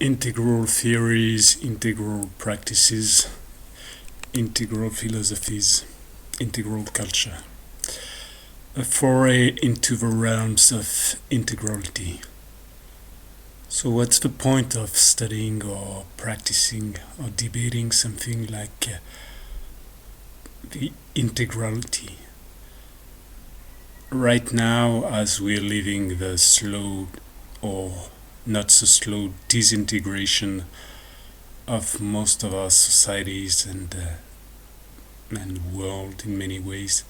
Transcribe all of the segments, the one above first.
integral theories, integral practices, integral philosophies, integral culture. A foray into the realms of integrality. So what's the point of studying or practicing or debating something like the integrality? Right now, as we're living the slow or not so slow disintegration of most of our societies and world in many ways,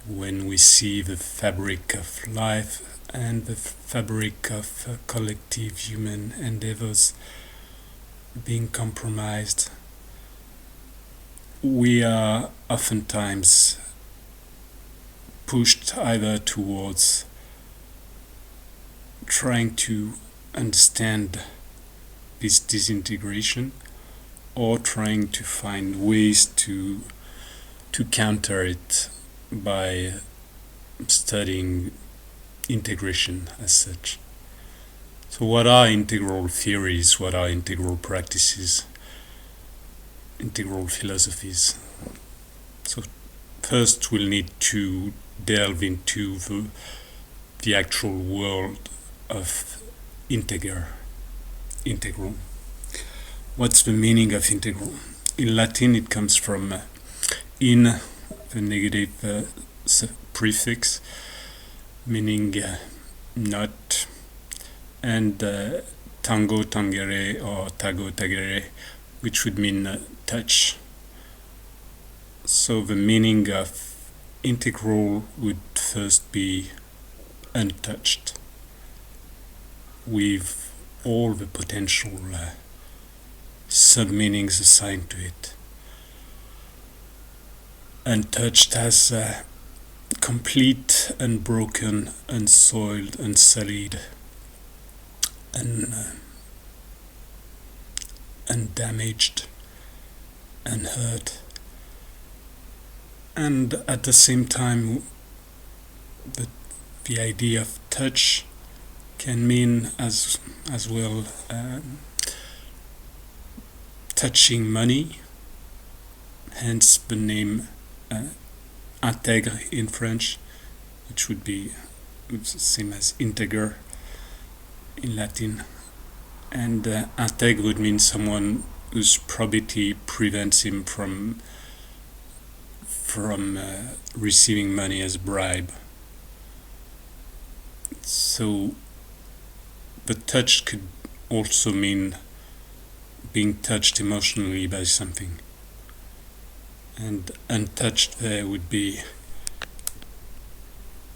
when we see the fabric of life and the fabric of collective human endeavors being compromised, we are oftentimes pushed either towards trying to understand this disintegration or trying to find ways to counter it by studying integration as such. So what are integral theories? What are integral practices? Integral philosophies? So first we'll need to delve into the actual world of integral. What's the meaning of integral? In Latin it comes from in, the negative prefix, meaning not, and tango, tangere, or tago, tagere, which would mean touch. So the meaning of integral would first be untouched, with all the potential sub-meanings assigned to it. Untouched as complete, unbroken, unsoiled, unsullied, undamaged, unhurt. And at the same time, the idea of touch can mean as well touching money, hence the name intègre in French, which would be the same as integer in Latin. And intègre would mean someone whose probity prevents him from receiving money as a bribe. So the touch could also mean being touched emotionally by something. And untouched there would be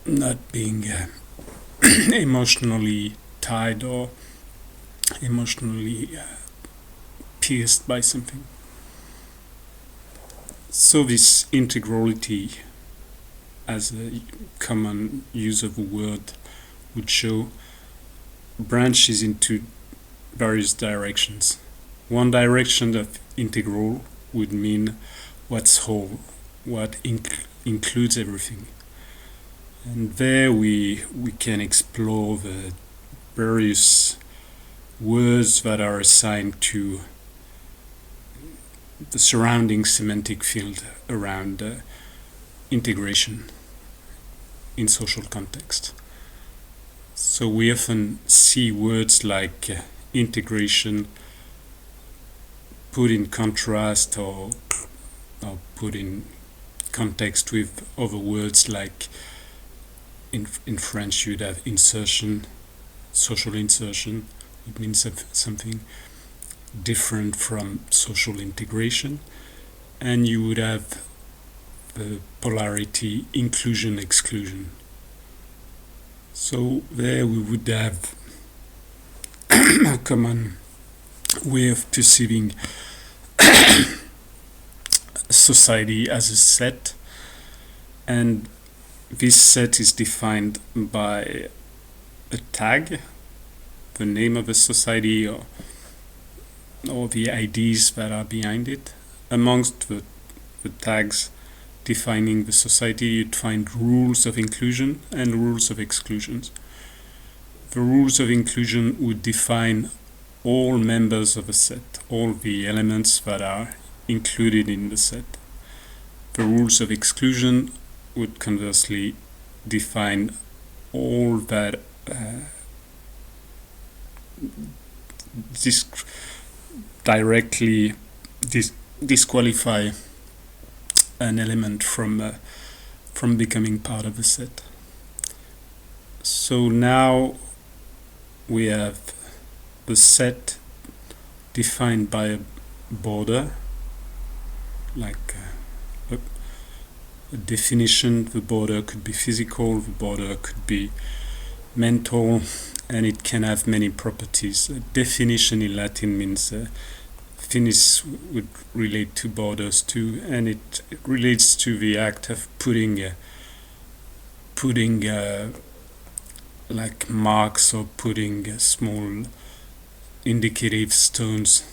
not being emotionally tied or emotionally pierced by something. So this integrality, as a common use of a word would show, branches into various directions. One direction of integral would mean what's whole, what includes everything. And there we can explore the various words that are assigned to the surrounding semantic field around integration in social context. So we often see words like integration put in contrast or put in context with other words like in French you'd have insertion, social insertion. It means something different from social integration. And you would have the polarity inclusion, exclusion. So there we would have a common way of perceiving society as a set, and this set is defined by a tag, the name of a society or the ideas that are behind it. Amongst the tags defining the society, you'd find rules of inclusion and rules of exclusion. The rules of inclusion would define all members of a set, all the elements that are included in the set. The rules of exclusion would conversely define all that directly disqualify an element from becoming part of the set. So now we have the set defined by a border, like a definition. The border could be physical, the border could be mental, and it can have many properties. A definition in Latin means finis would relate to borders too, and it relates to the act of putting like marks or putting small indicative stones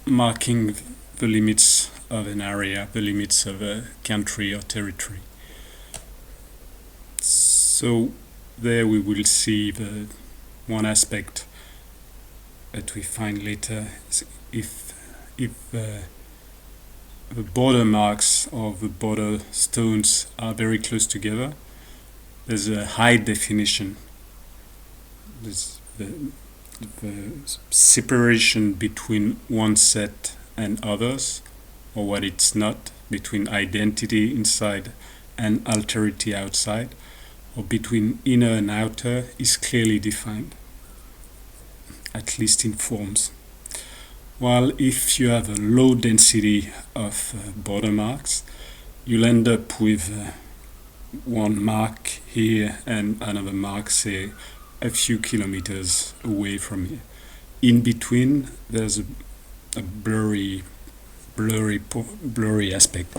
marking the limits of an area, the limits of a country or territory. So there we will see the one aspect that we find later is if the border marks or the border stones are very close together, there's a high definition. There's the separation between one set and others, or what it's not, between identity inside and alterity outside, or between inner and outer, is clearly defined, at least in forms. While if you have a low density of border marks, you'll end up with one mark here and another mark, say, a few kilometers away from here. In between, there's a blurry aspect.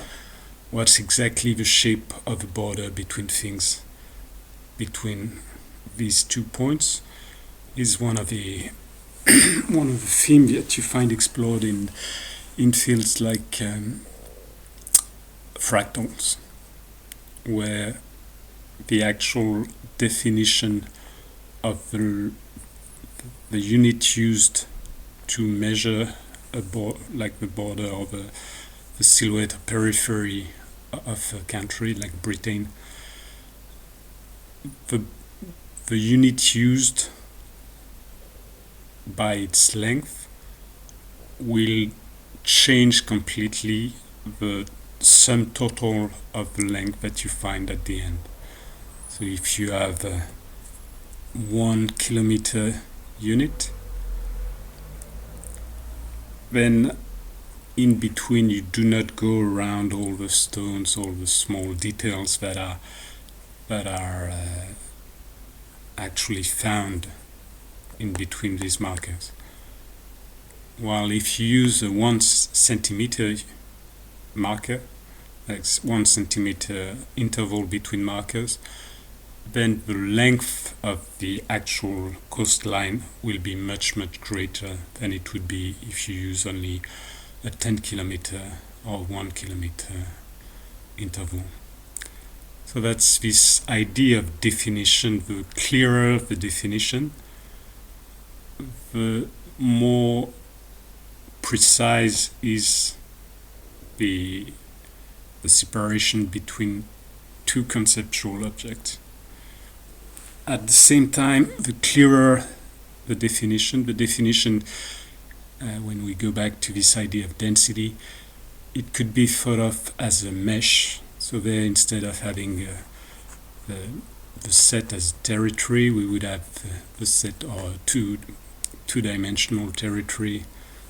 What's exactly the shape of the border between things, between these 2 points, is one of the themes that you find explored in fields like fractals, where the actual definition of the unit used to measure like the border or the silhouette or periphery of a country like Britain, the unit used by its length will change completely the sum total of the length that you find at the end. So if you have a 1 kilometer unit, then in between you do not go around all the stones, all the small details that are actually found in between these markers. While if you use a 1 centimeter marker, like 1 centimeter interval between markers, then the length of the actual coastline will be much greater than it would be if you use only a 10 kilometer or 1 kilometer interval. So that's this idea of definition. The clearer the definition, the more precise is the separation between two conceptual objects. At the same time, the clearer the definition, when we go back to this idea of density, it could be thought of as a mesh. So there, instead of having the set as territory, we would have the set or two-dimensional territory,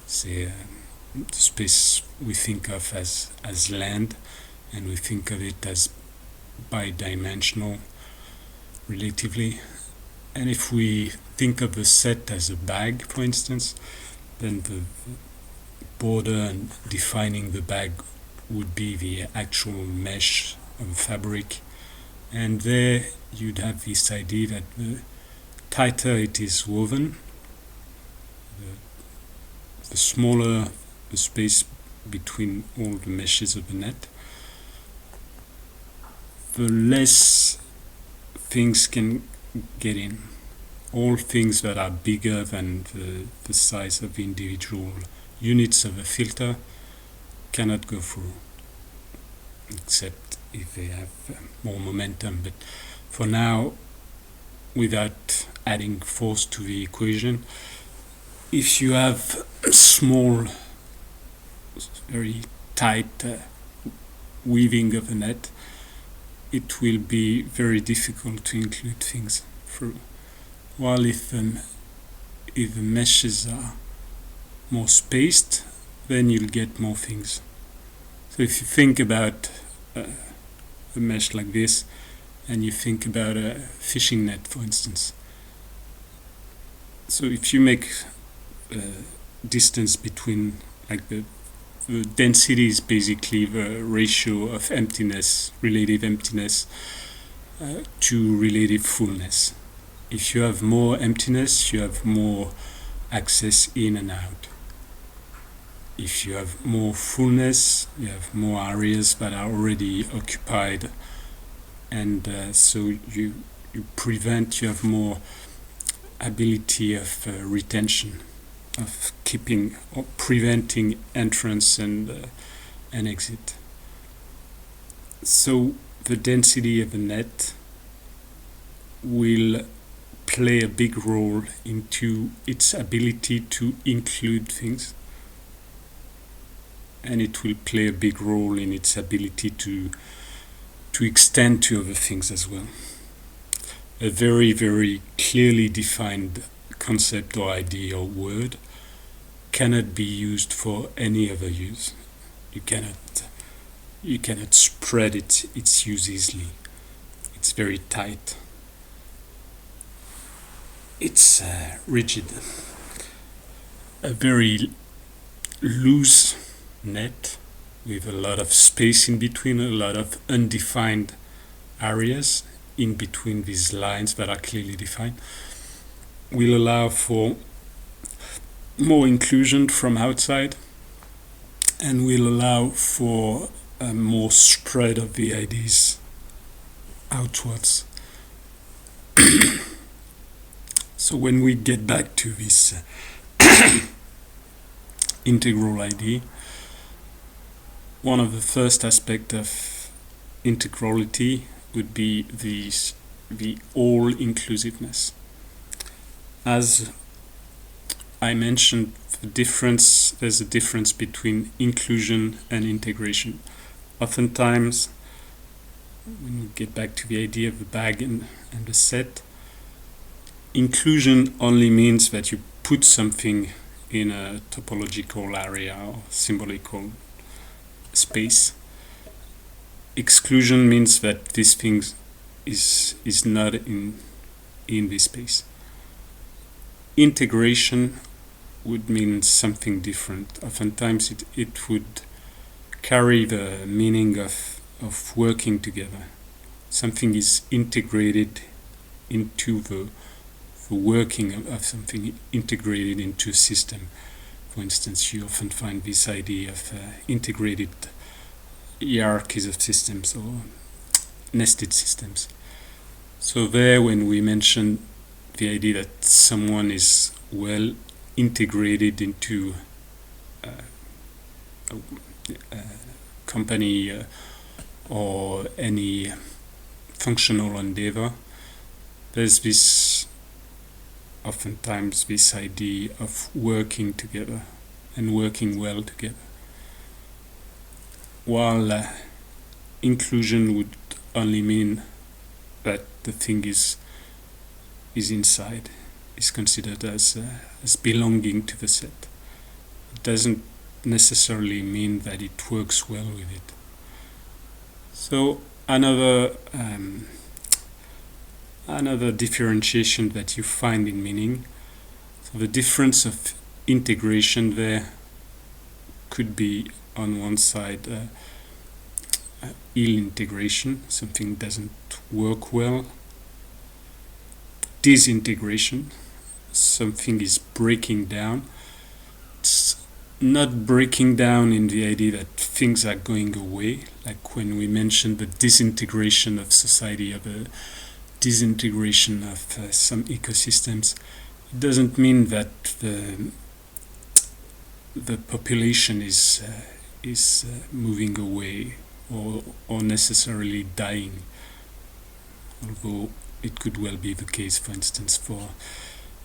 say the space we think of as land, and we think of it as bidimensional relatively. And if we think of the set as a bag, for instance, then the border and defining the bag would be the actual mesh of fabric. And there you'd have this idea that the tighter it is woven, the smaller the space between all the meshes of the net, the less things can get in. all things that are bigger than the size of individual units of a filter cannot go through, except if they have more momentum. But for now, without adding force to the equation, if you have small, very tight weaving of a net, it will be very difficult to include things through. While if the meshes are more spaced, then you'll get more things. So if you think about a mesh like this, and you think about a fishing net, for instance. So if you make distance between, like the density is basically the ratio of emptiness, relative emptiness, to relative fullness. If you have more emptiness, you have more access in and out. If you have more fullness, you have more areas that are already occupied, and so you have more ability of retention, of keeping or preventing entrance and exit. So the density of the net will play a big role into its ability to include things, and it will play a big role in its ability to extend to other things as well. A very, very clearly defined concept or idea or word cannot be used for any other use. You cannot spread its use easily. It's very tight. It's rigid. A very loose net with a lot of space in between, a lot of undefined areas in between these lines that are clearly defined, will allow for more inclusion from outside, and will allow for a more spread of the ideas outwards. So when we get back to this integral idea, one of the first aspects of integrality would be the all-inclusiveness. As I mentioned, there's a difference between inclusion and integration. Oftentimes, when we get back to the idea of the bag and the set, inclusion only means that you put something in a topological area or symbolical space. Exclusion means that this thing is not in this space. Integration would mean something different. Oftentimes it would carry the meaning of working together. Something is integrated into the working of something, integrated into a system. For instance, you often find this idea of integrated hierarchies of systems or nested systems. So there, when we mention the idea that someone is well integrated into a company or any functional endeavor, there's oftentimes this idea of working together and working well together. While inclusion would only mean that the thing is inside, is considered as belonging to the set. It doesn't necessarily mean that it works well with it. So another differentiation that you find in meaning, so the difference of integration there could be on one side ill integration, something doesn't work well. Disintegration, something is breaking down. It's not breaking down in the idea that things are going away, like when we mentioned the disintegration of society, of disintegration of some ecosystems, it doesn't mean that the population is moving away or necessarily dying, although it could well be the case, for instance, for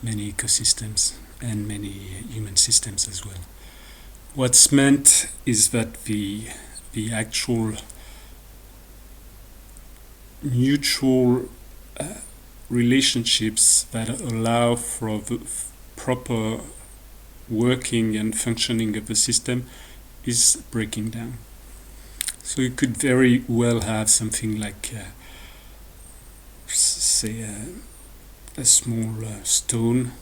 many ecosystems and many human systems as well. What's meant is that the actual mutual relationships that allow for the proper working and functioning of the system is breaking down. So you could very well have something like, say, a small stone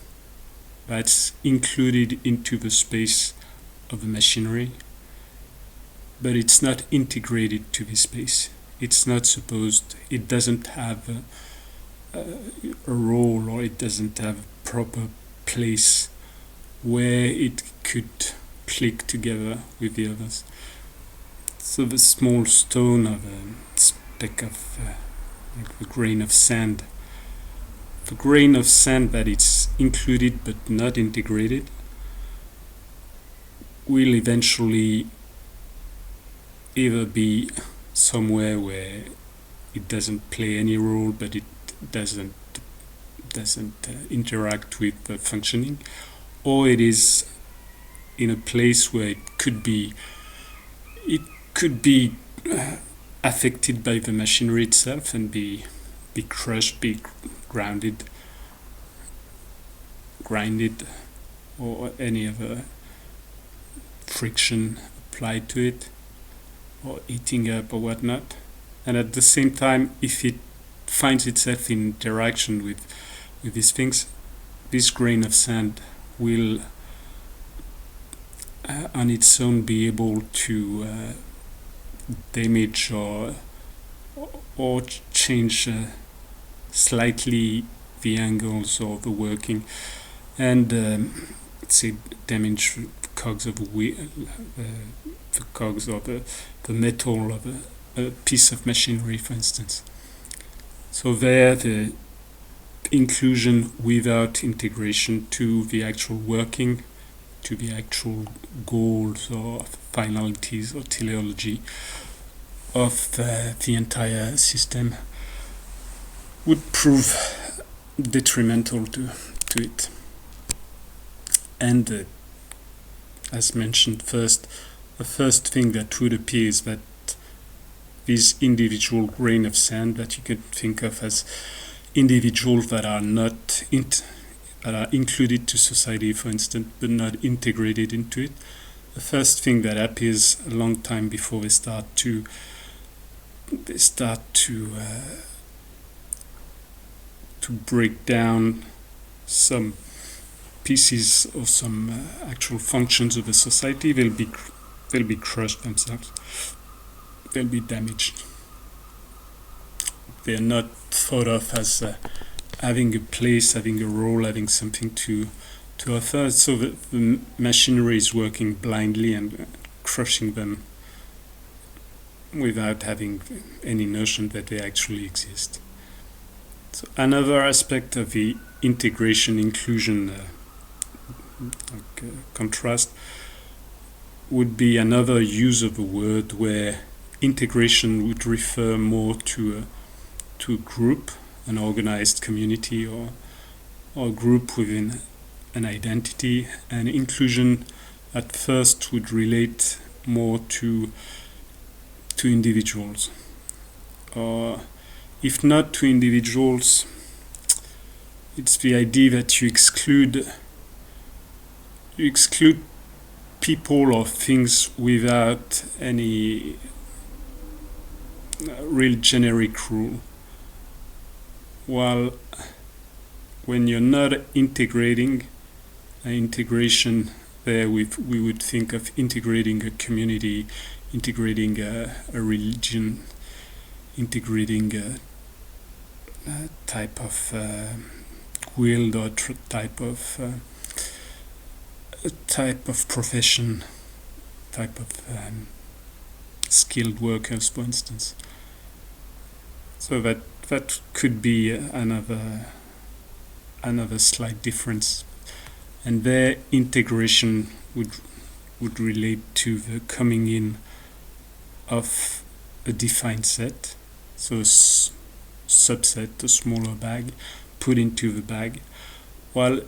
that's included into the space of the machinery, but it's not integrated to the space. It's not supposed, it doesn't have a role, or it doesn't have a proper place where it could click together with the others. So the small stone of a speck of like a grain of sand, the grain of sand that it's included but not integrated, will eventually either be somewhere where it doesn't play any role, but it doesn't interact with the functioning, or it is in a place where it could be affected by the machinery itself and be crushed, be grinded, or any other friction applied to it, or eating up or whatnot. And at the same time, if it finds itself in interaction with these things, this grain of sand will on its own be able to damage or change slightly the angles of the working, and say damage the cogs of the cogs of the metal of a piece of machinery, for instance. So there, the inclusion without integration to the actual working, to the actual goals or finalities or teleology of the entire system would prove detrimental to it. And as mentioned first, the first thing that would appear is that this individual grain of sand that you could think of as individuals that are not that are included to society, for instance, but not integrated into it. The first thing that appears a long time before they start to break down some pieces or some actual functions of a society, they'll be crushed themselves. They'll be damaged. They're not thought of as having a place, having a role, having something to offer. So the machinery is working blindly and crushing them without having any notion that they actually exist. So another aspect of the integration inclusion contrast would be another use of the word where integration would refer more to a group, an organized community, or a group within an identity, and inclusion at first would relate more to individuals, or if not to individuals, it's the idea that you exclude people or things without any real generic rule. While when you're not integrating, integration there we would think of integrating a community, integrating a religion, integrating a type of guild or type of profession, type of skilled workers, for instance. So that that could be another slight difference. And their integration would relate to the coming in of a defined set, so a subset, a smaller bag, put into the bag, while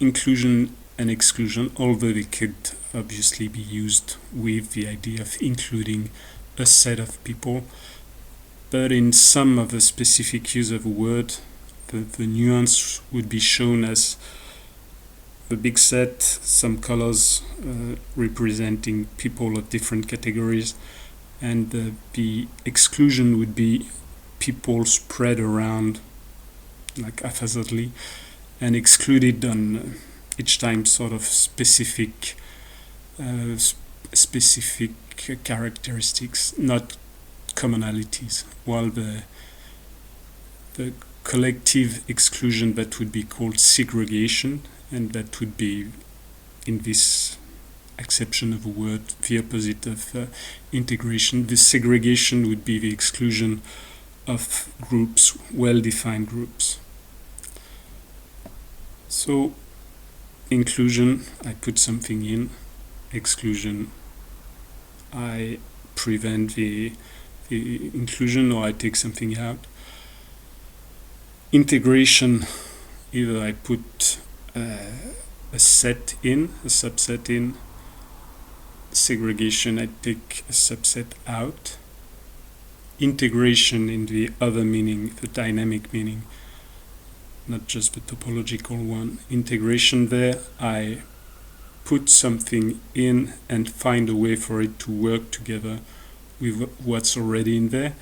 inclusion and exclusion, although they could obviously be used with the idea of including a set of people, but in some of the specific use of a word, the nuance would be shown as the big set, some colors representing people of different categories, and the exclusion would be people spread around like haphazardly and excluded on each time sort of specific characteristics, not commonalities, while the collective exclusion, that would be called segregation, and that would be, in this acception of a word, the opposite of integration. The segregation would be the exclusion of groups, well-defined groups. So inclusion, I put something in. Exclusion, I prevent the inclusion, or I take something out. Integration, either I put a set in, a subset in. Segregation, I take a subset out. Integration, in the other meaning, the dynamic meaning, not just the topological one. Integration, there I put something in and find a way for it to work together with what's already in there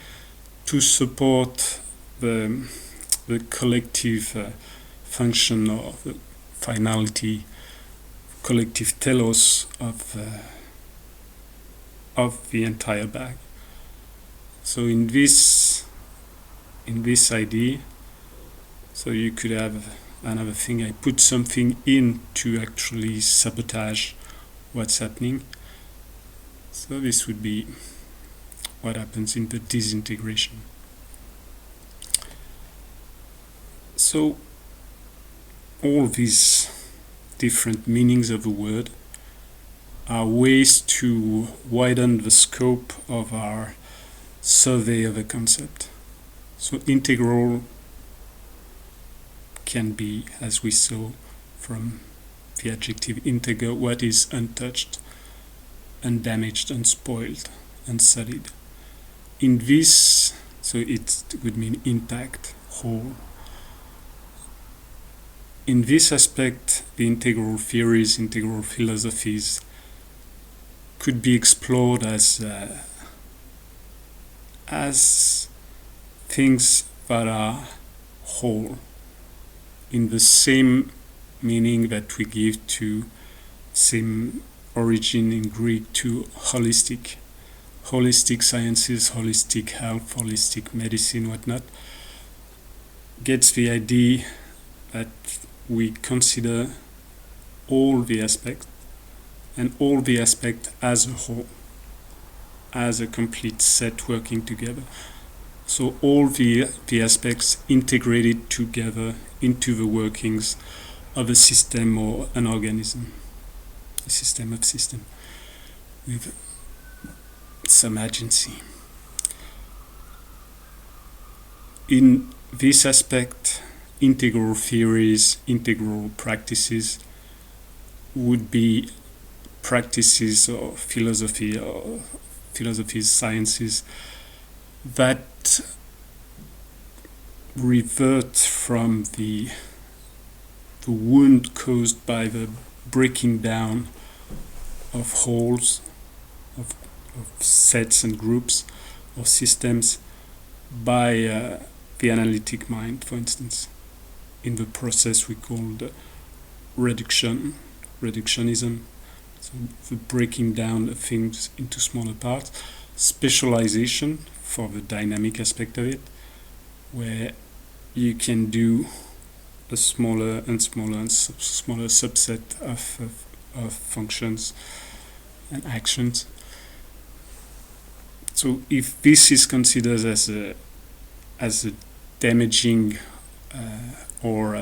to support the collective function, or the finality, collective telos of the entire bag. So in this idea, so you could have another thing, I put something in to actually sabotage what's happening. So this would be what happens in the disintegration. So all these different meanings of a word are ways to widen the scope of our survey of a concept. So integral can be, as we saw from the adjective integer, what is untouched, undamaged, unspoiled, unsullied. In this, so it would mean intact, whole. In this aspect, the integral theories, integral philosophies could be explored as things that are whole, in the same meaning that we give to, same origin in Greek, to holistic sciences, holistic health, holistic medicine, whatnot, gets the idea that we consider all the aspects, and all the aspects as a whole, as a complete set working together. So all the aspects integrated together into the workings of a system or an organism, a system of systems, with some agency. In this aspect, integral theories, integral practices would be practices or philosophies, sciences that revert from the wound caused by the breaking down of wholes, of sets and groups or systems by the analytic mind, for instance, in the process we called reductionism, so the breaking down of things into smaller parts. Specialization, for the dynamic aspect of it, where you can do a smaller and smaller and smaller subset of functions and actions. So if this is considered as a damaging or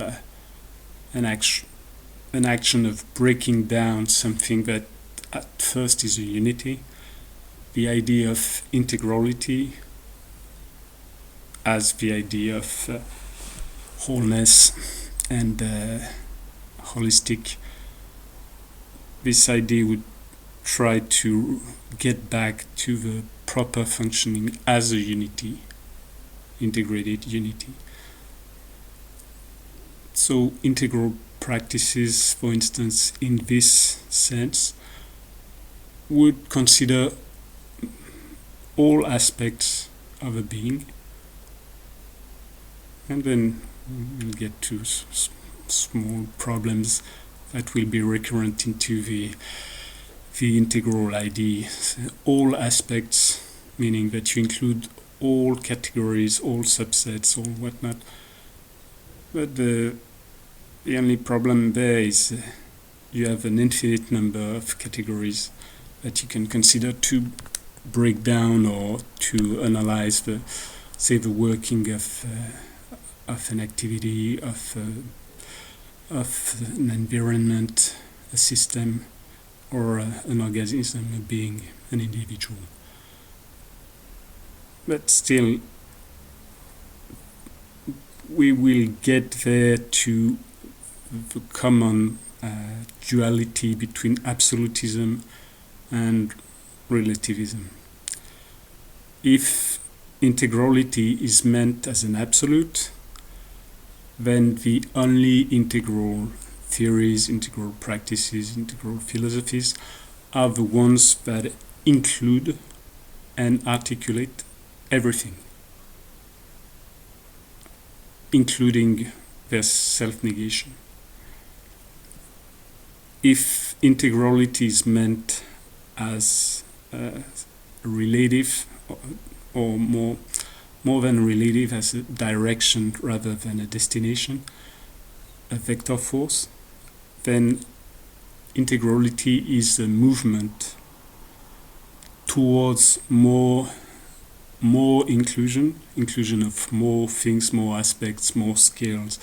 an action of breaking down something that at first is a unity. The idea of integrality as the idea of wholeness and holistic. This idea would try to get back to the proper functioning as a unity, integrated unity. So integral practices, for instance, in this sense, would consider all aspects of a being, and then we'll get to small problems that will be recurrent into the integral idea. All aspects, meaning that you include all categories, all subsets, all whatnot. But the only problem there is you have an infinite number of categories that you can consider to break down or to analyze the working of an activity, of an environment, a system, or an organism, a being, an individual. But still, we will get there to the common duality between absolutism and relativism. If integrality is meant as an absolute, then the only integral theories, integral practices, integral philosophies are the ones that include and articulate everything, including their self-negation. If integrality is meant as relative, or more than relative, as a direction rather than a destination, a vector force, then integrality is a movement towards more inclusion of more things, more aspects, more scales,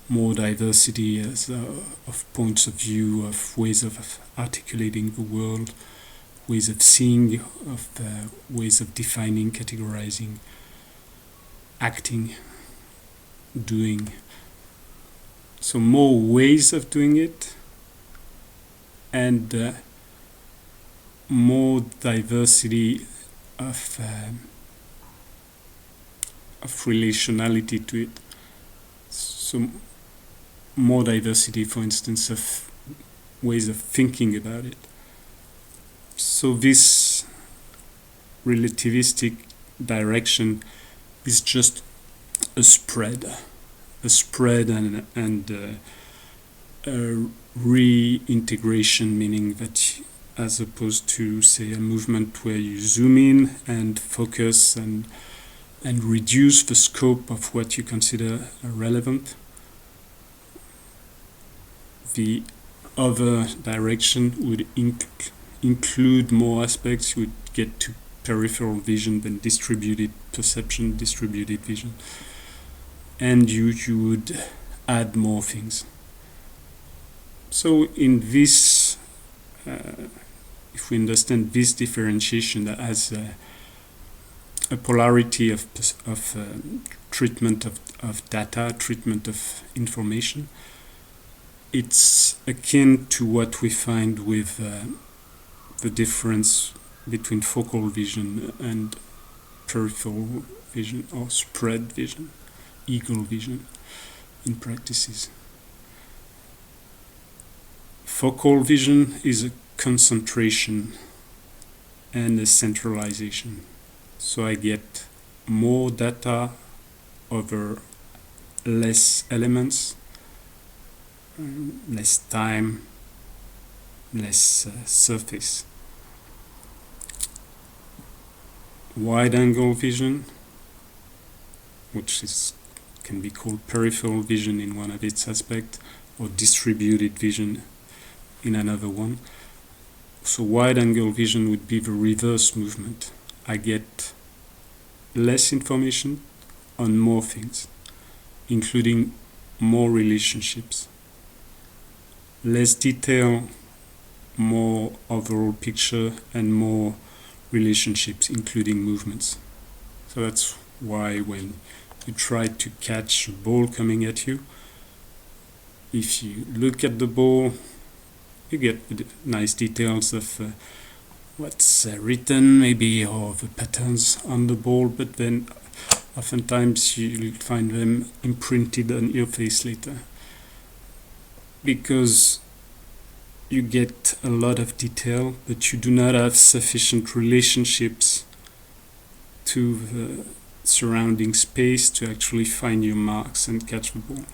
more diversity of points of view, of ways of articulating the world, ways of seeing, of ways of defining, categorizing, acting, doing. So more ways of doing it, and more diversity of relationality to it. So more diversity, for instance, of ways of thinking about it. So this relativistic direction is just a spread and a reintegration, meaning that as opposed to, say, a movement where you zoom in and focus and reduce the scope of what you consider relevant, the other direction would include more aspects. You would get to peripheral vision, then distributed perception, distributed vision, and you would add more things. So in this, if we understand this differentiation as a polarity of treatment of data, treatment of information, it's akin to what we find with the difference between focal vision and peripheral vision, or spread vision, eagle vision in practices. Focal vision is a concentration and a centralization. So I get more data over less elements, less time, less surface. Wide-angle vision, which can be called peripheral vision in one of its aspects, or distributed vision in another one. So wide-angle vision would be the reverse movement. I get less information on more things. including more relationships. Less detail, more overall picture, and more relationships, including movements. So that's why when you try to catch a ball coming at you, if you look at the ball, you get nice details of what's written, maybe, or the patterns on the ball, but then oftentimes you'll find them imprinted on your face later, because you get a lot of detail, but you do not have sufficient relationships to the surrounding space to actually find your marks and catch the ball.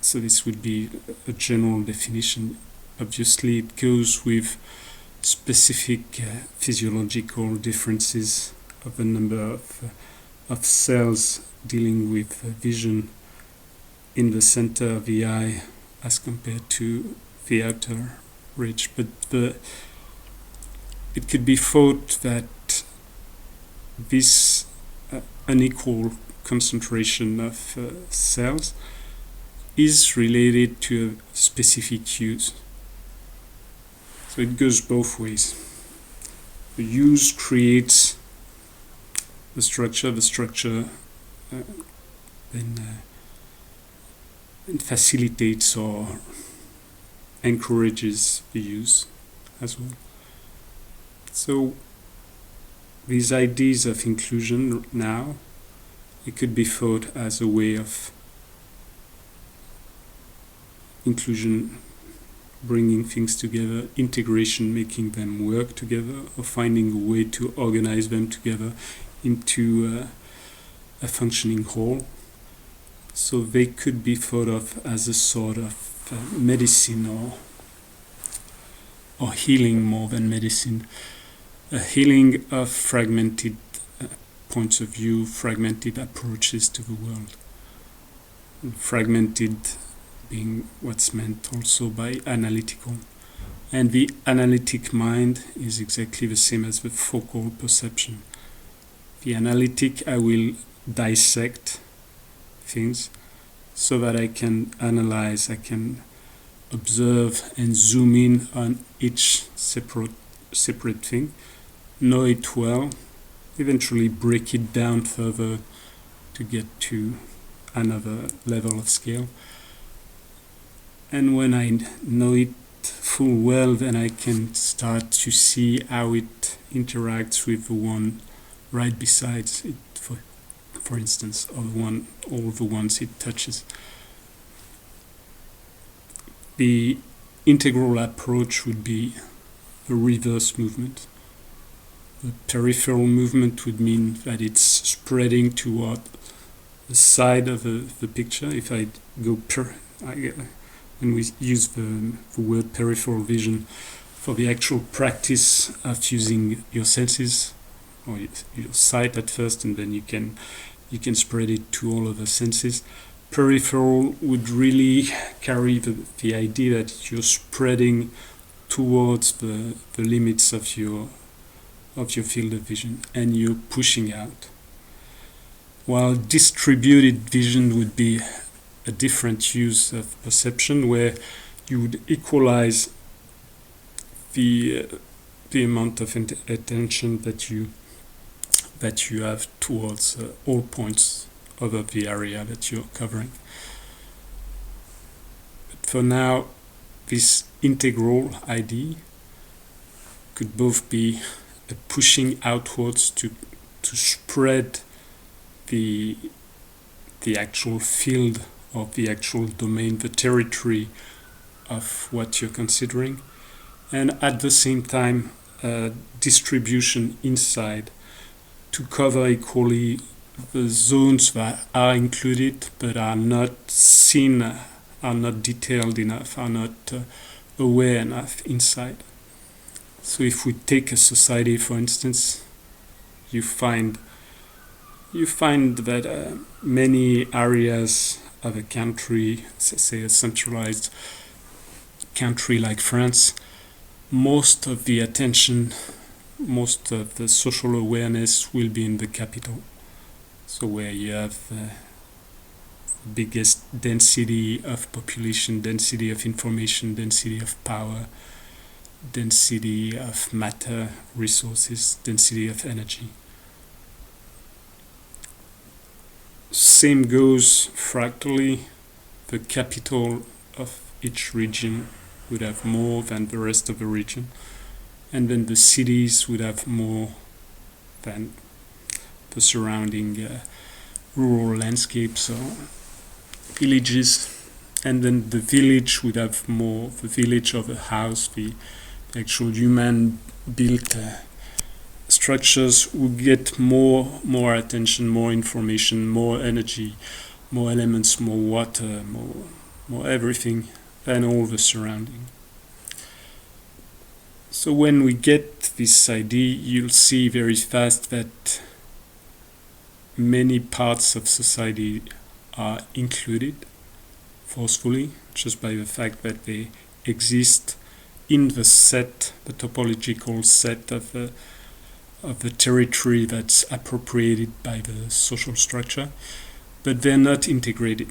So this would be a general definition. Obviously, it goes with specific physiological differences of the number of cells dealing with vision in the center of the eye as compared to the outer ridge. But it could be thought that this unequal concentration of cells is related to a specific hues. So it goes both ways. The hues creates the structure then facilitates or encourages the use as well. So these ideas of inclusion now, it could be thought as a way of inclusion bringing things together, integration making them work together, or finding a way to organize them together into a functioning whole. So they could be thought of as a sort of medicine or healing more than medicine. A healing of fragmented points of view, fragmented approaches to the world. And fragmented being what's meant also by analytical. And the analytic mind is exactly the same as the focal perception. The analytic, I will dissect things so that I can analyze, I can observe and zoom in on each separate thing, know it well, eventually break it down further to get to another level of scale. And when I know it full well, then I can start to see how it interacts with the one right beside it, for instance, or all the ones it touches. The integral approach would be a reverse movement. The peripheral movement would mean that it's spreading toward the side of the picture. If I go when we use the word peripheral vision for the actual practice of using your senses, or your sight at first, and then you can spread it to all of the senses. Peripheral would really carry the idea that you're spreading towards the limits of your field of vision, and you're pushing out. While distributed vision would be a different use of perception, where you would equalize the amount of attention that you have towards all points of the area that you're covering. But for now, this integral idea could both be a pushing outwards to spread the actual field of the actual domain, the territory of what you're considering, and at the same time distribution inside to cover equally the zones that are included but are not seen, are not detailed enough, are not aware enough inside. So if we take a society, for instance, you find that many areas of a country, say a centralized country like France, most of the attention, most of the social awareness will be in the capital. So where you have biggest density of population, density of information, density of power, density of matter, resources, density of energy. Same goes fractally. The capital of each region would have more than the rest of the region, and then the cities would have more than the surrounding rural landscapes or villages, and then the village would have more, the village of a house, the actual human built structures would get more attention, more information, more energy, more elements, more water, more everything than all the surrounding. So when we get this idea, you'll see very fast that many parts of society are included forcefully, just by the fact that they exist in the set, the topological set of the territory that's appropriated by the social structure, but they're not integrated.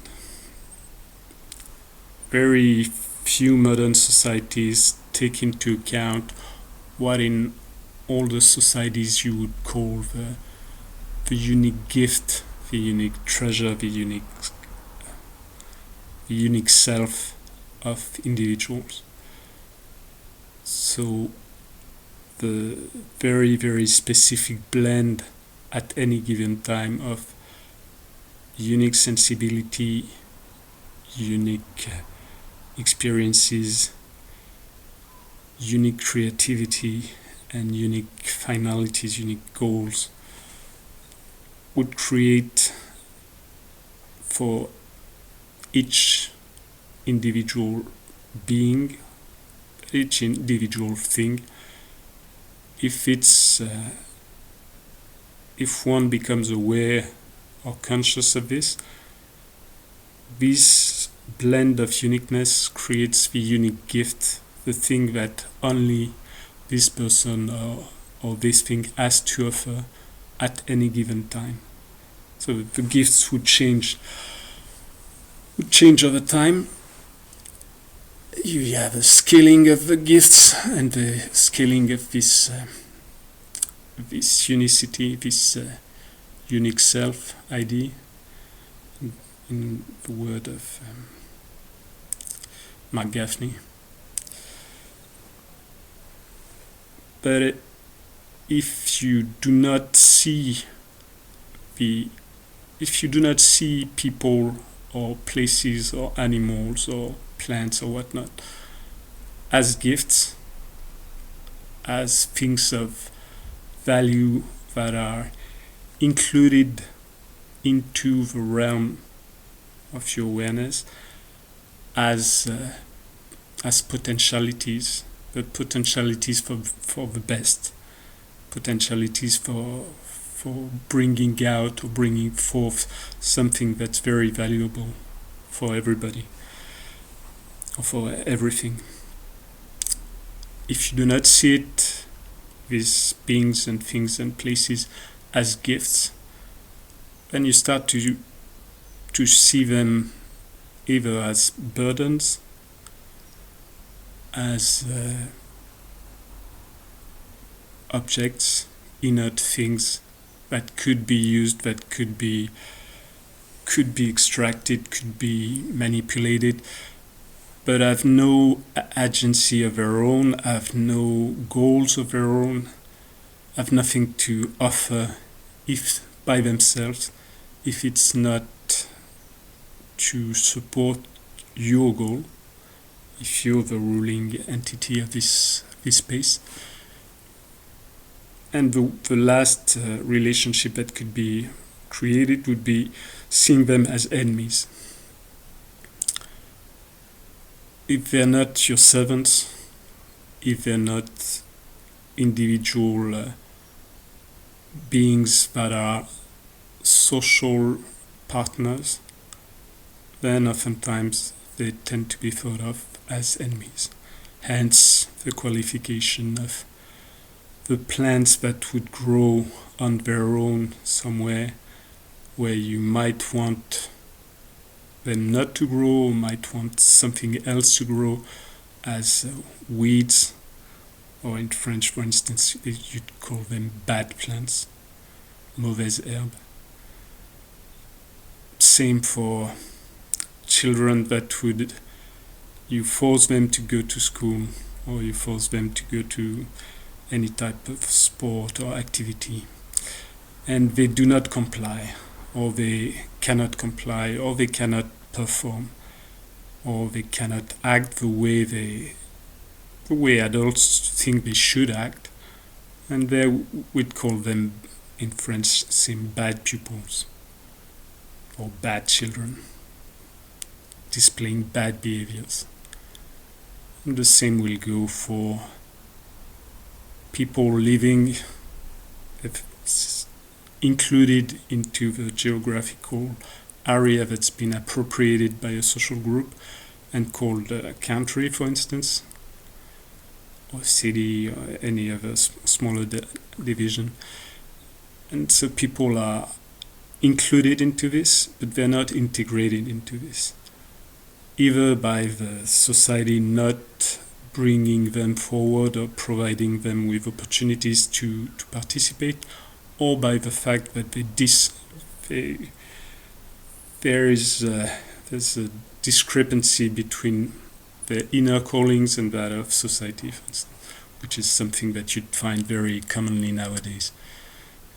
Very few modern societies take into account what in all the societies you would call the unique gift, the unique treasure, the unique self of individuals. So the very, very specific blend at any given time of unique sensibility, unique experiences, unique creativity, and unique finalities, unique goals would create for each individual being, each individual thing, if one becomes aware or conscious of this blend of uniqueness creates the unique gift, the thing that only this person or this thing has to offer at any given time. So the gifts would change over time. You have a scaling of the gifts and the scaling of this unicity, this unique self idea, in the word of Mark Gaffney. But if you do not see people or places or animals or plants or whatnot as gifts, as things of value that are included into the realm of your awareness, as potentialities, but potentialities for the best, potentialities for bringing out or bringing forth something that's very valuable for everybody or for everything. If you do not see it, these beings and things and places, as gifts, then you start to see them either as burdens, as objects, inert things that could be used, that could be extracted, could be manipulated, but have no agency of their own, have no goals of their own, have nothing to offer if by themselves, if it's not to support your goal, if you're the ruling entity of this space. And the last relationship that could be created would be seeing them as enemies. If they're not your servants, if they're not individual beings that are social partners, then oftentimes they tend to be thought of as enemies. Hence the qualification of the plants that would grow on their own somewhere where you might want them not to grow, might want something else to grow, as weeds, or in French, for instance, you'd call them bad plants, mauvaise herbe. Same for children that would, you force them to go to school, or you force them to go to any type of sport or activity, and they do not comply, or they cannot comply, or they cannot perform, or they cannot act the way adults think they should act, and there we'd call them in French same bad pupils or bad children, displaying bad behaviors. And the same will go for people living included into the geographical area that's been appropriated by a social group and called a country, for instance, or city, or any other smaller division. And so people are included into this, but they're not integrated into this, either by the society not bringing them forward or providing them with opportunities to participate, or by the fact that there's a discrepancy between their inner callings and that of society, for instance, which is something that you'd find very commonly nowadays.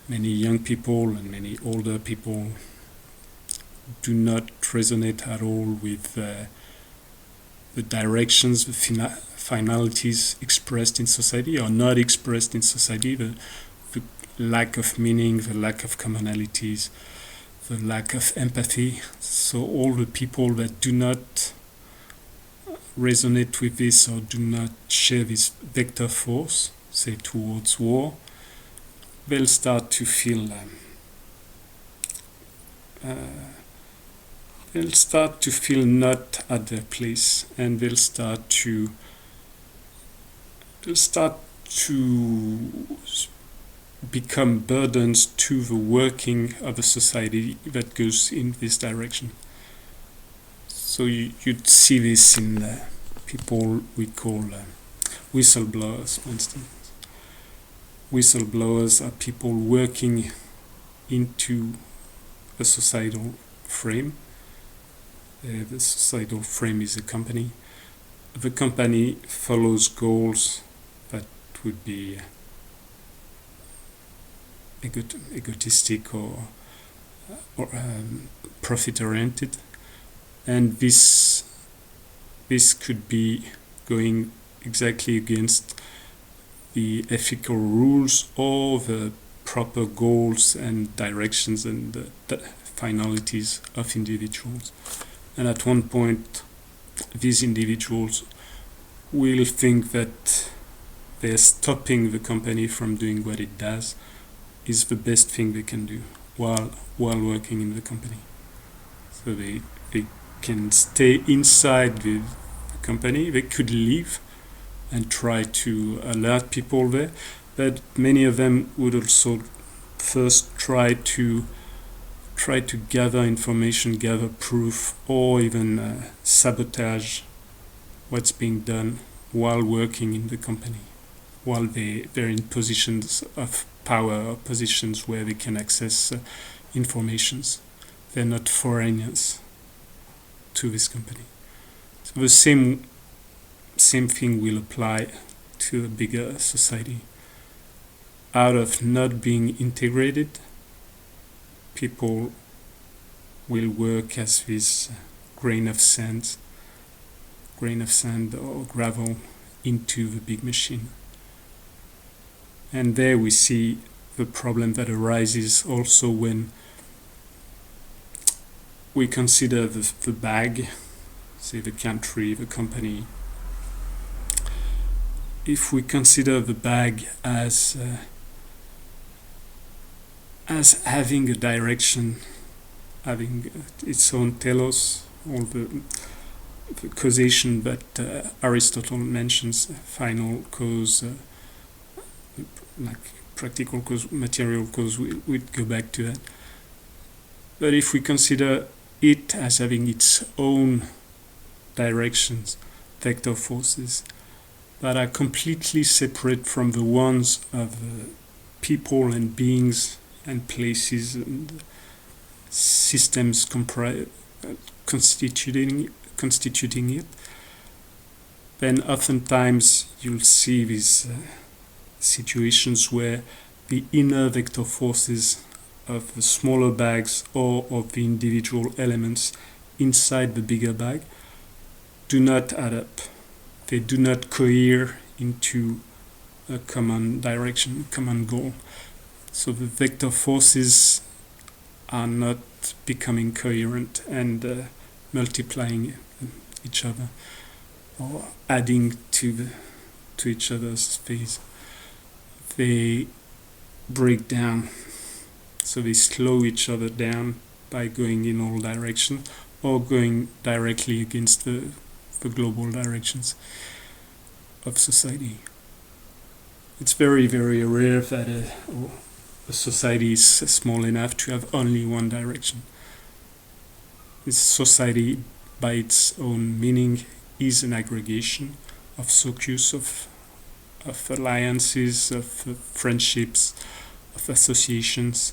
Many young people and many older people do not resonate at all with the directions, the finalities expressed in society or not expressed in society, the lack of meaning, the lack of commonalities, the lack of empathy. So all the people that do not resonate with this or do not share this vector force, say towards war, they'll start to feel not at their place, and they'll start to become burdens to the working of a society that goes in this direction. So you'd see this in people we call whistleblowers, for instance. Whistleblowers are people working into a societal frame. The societal frame is a company. The company follows goals that would be egotistic or profit-oriented, and this could be going exactly against the ethical rules or the proper goals and directions and the finalities of individuals. And at one point, these individuals will think that they're stopping the company from doing what it does is the best thing they can do while working in the company. So they can stay inside the company. They could leave and try to alert people there, but many of them would also first try to gather information, gather proof, or even sabotage what's being done while working in the company, while they're in positions of power or positions where they can access informations. They're not foreigners to this company. So the same thing will apply to a bigger society. Out of not being integrated, people will work as this grain of sand or gravel into the big machine. And there we see the problem that arises also when we consider the bag, say the country, the company. If we consider the bag as having a direction, having its own telos, all the causation that Aristotle mentions, final cause, like practical cause, material cause, we'd go back to that. But if we consider it as having its own directions, vector forces, that are completely separate from the ones of people and beings and places and systems constituting it, then oftentimes you'll see these situations where the inner vector forces of the smaller bags or of the individual elements inside the bigger bag do not add up. They do not cohere into a common direction, common goal. So the vector forces are not becoming coherent and multiplying each other or adding to each other's space. They break down, so they slow each other down by going in all directions or going directly against the global directions of society. It's very, very rare that a society is small enough to have only one direction. This society, by its own meaning, is an aggregation of socius, of alliances, of friendships, of associations.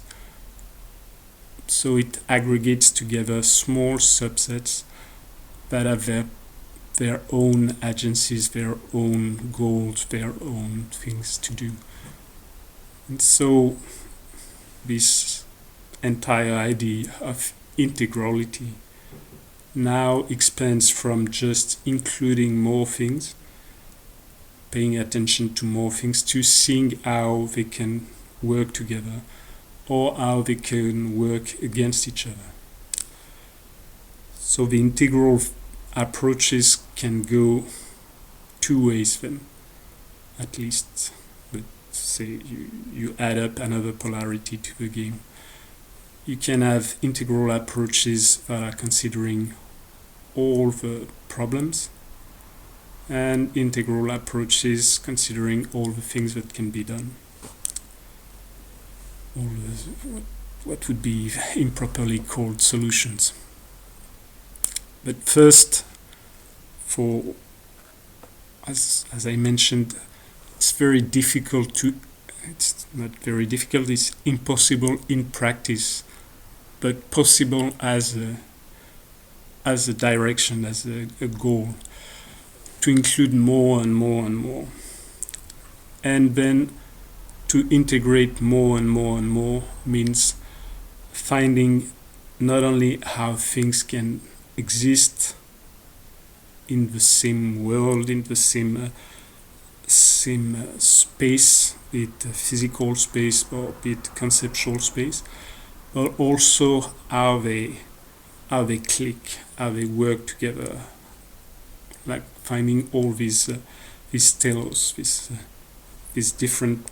So it aggregates together small subsets that have their own agencies, their own goals, their own things to do. And so this entire idea of integrality now expands from just including more things, paying attention to more things, to seeing how they can work together or how they can work against each other. So the integral approaches can go two ways then, at least. But say you add up another polarity to the game. You can have integral approaches that are considering all the problems, and integral approaches considering all the things that can be done. All what would be improperly called solutions. But first, as I mentioned, it's impossible in practice, but possible as a direction, as a goal, to include more and more and more. And then to integrate more and more and more means finding not only how things can exist in the same world, in the same space, be it physical space or be it conceptual space, but also how they click, how they work together, like finding all these telos, these different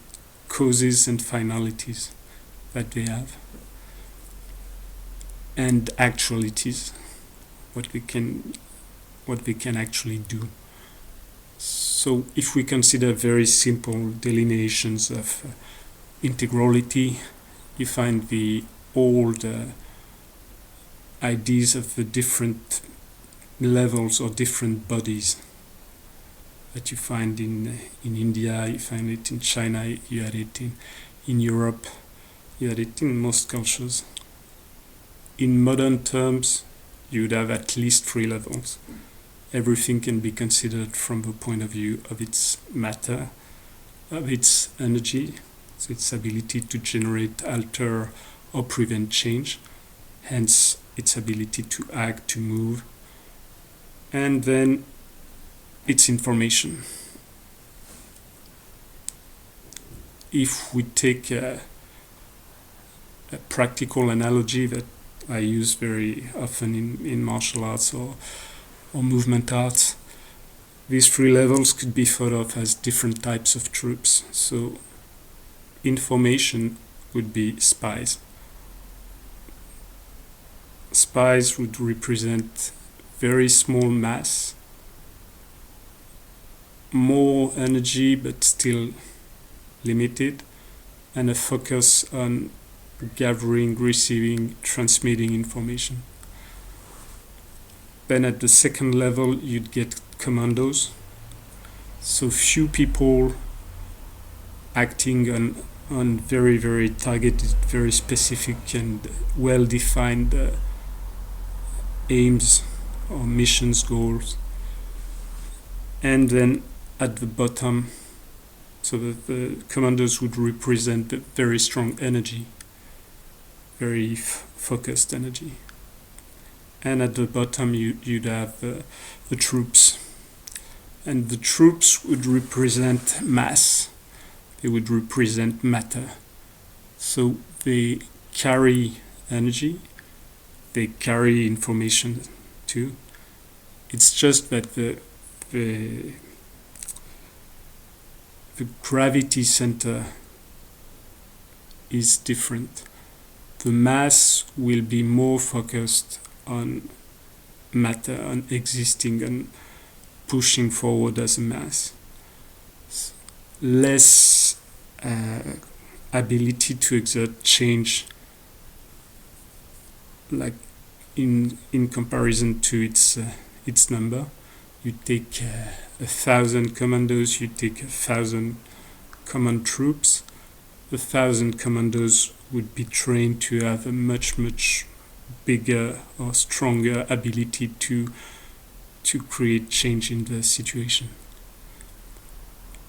causes and finalities that they have, and actualities, what they can actually do. So if we consider very simple delineations of integrality, you find the old ideas of the different levels or different bodies that you find in India, you find it in China, you had it in Europe, you had it in most cultures. In modern terms, you'd have at least 3 levels. Everything can be considered from the point of view of its matter, of its energy, so its ability to generate, alter, or prevent change, hence its ability to act, to move, and then its information. If we take a practical analogy that I use very often in martial arts or movement arts, these 3 levels could be thought of as different types of troops. So information would be spies. Spies would represent very small mass, more energy but still limited, and a focus on gathering, receiving, transmitting information. Then at the second level, you'd get commandos. So few people acting on very, very targeted, very specific and well-defined aims or missions, goals. And then at the bottom, so the commandos would represent a very strong energy, very focused energy. And at the bottom you'd have the troops. And the troops would represent mass. They would represent matter. So they carry energy, they carry information too. It's just that the gravity center is different. The mass will be more focused on matter, on existing and pushing forward as a mass. Less ability to exert change, like in comparison to its number. You take 1,000 commandos, you take 1,000 command troops. 1,000 commandos would be trained to have a much bigger or stronger ability to create change in the situation.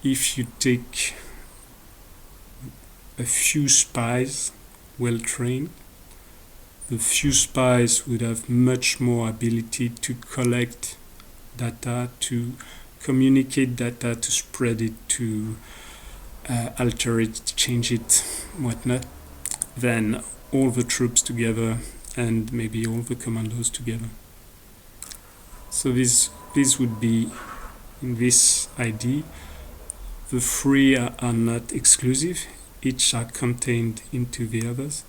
If you take a few spies well trained, the few spies would have much more ability to collect data, to communicate data, to spread it, to alter it, change it, whatnot, than all the troops together and maybe all the commandos together. So this would be, in this idea, the three are not exclusive, each are contained into the others,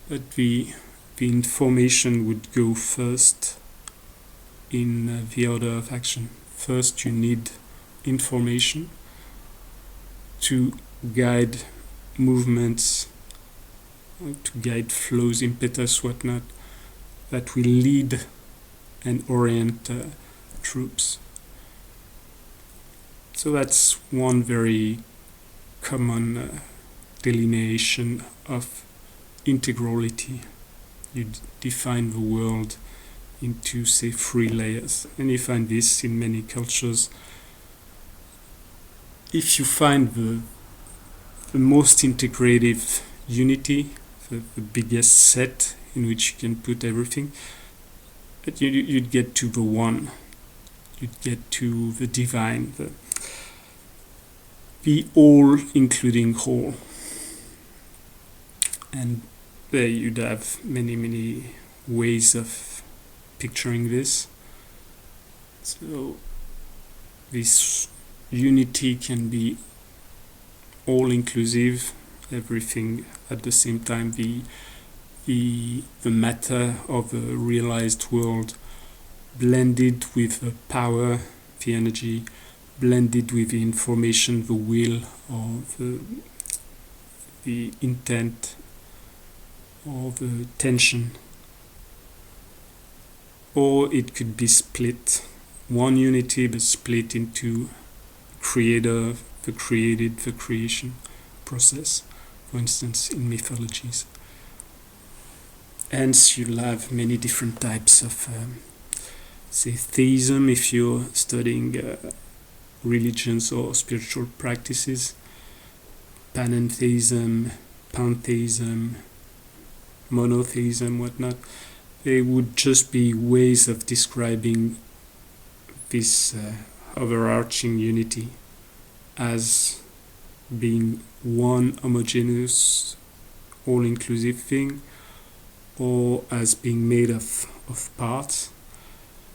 but the information would go first in the order of action. First you need information to guide movements, to guide flows, impetus, whatnot, that will lead and orient troops. So that's one very common delineation of integrality. You define the world into, say, 3 layers, and you find this in many cultures. If you find the most integrative unity, the biggest set in which you can put everything, but you'd get to the one, you'd get to the divine, the all including whole. And there you'd have many ways of picturing this. So this unity can be all inclusive, everything at the same time, the matter of the realized world blended with the power, the energy, blended with the information, the will, or the intent, or the tension. Or it could be split, one unity but split into creator, the created, the creation process, for instance, in mythologies. Hence, you'll have many different types of, say, theism if you're studying religions or spiritual practices, panentheism, pantheism, monotheism, whatnot. They would just be ways of describing this overarching unity as being one homogeneous, all-inclusive thing, or as being made of parts,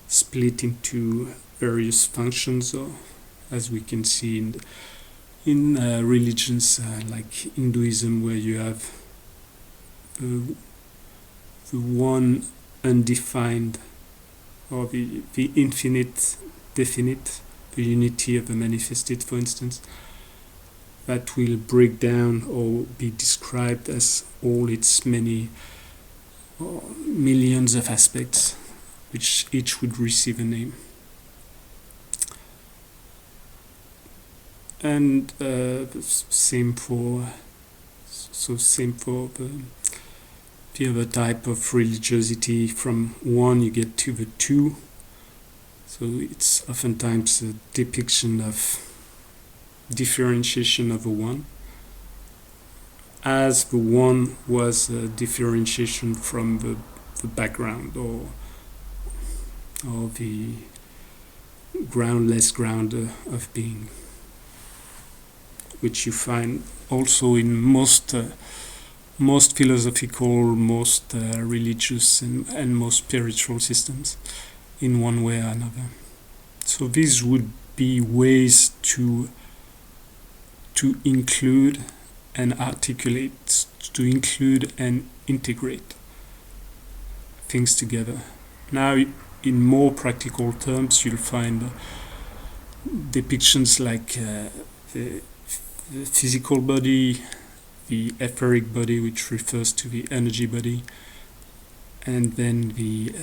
split into various functions, or as we can see in religions like Hinduism, where you have the one undefined, or the infinite definite, the unity of the manifested, for instance, that will break down or be described as all its many millions of aspects, which each would receive a name. And same for the other type of religiosity. From one you get to the two. So it's oftentimes a depiction of differentiation of the one, as the one was a differentiation from the background or the groundless ground of being, which you find also in most philosophical, most religious and most spiritual systems in one way or another. So these would be ways to include and articulate, to include and integrate things together. Now, in more practical terms, you'll find depictions like the physical body, the etheric body, which refers to the energy body, and then the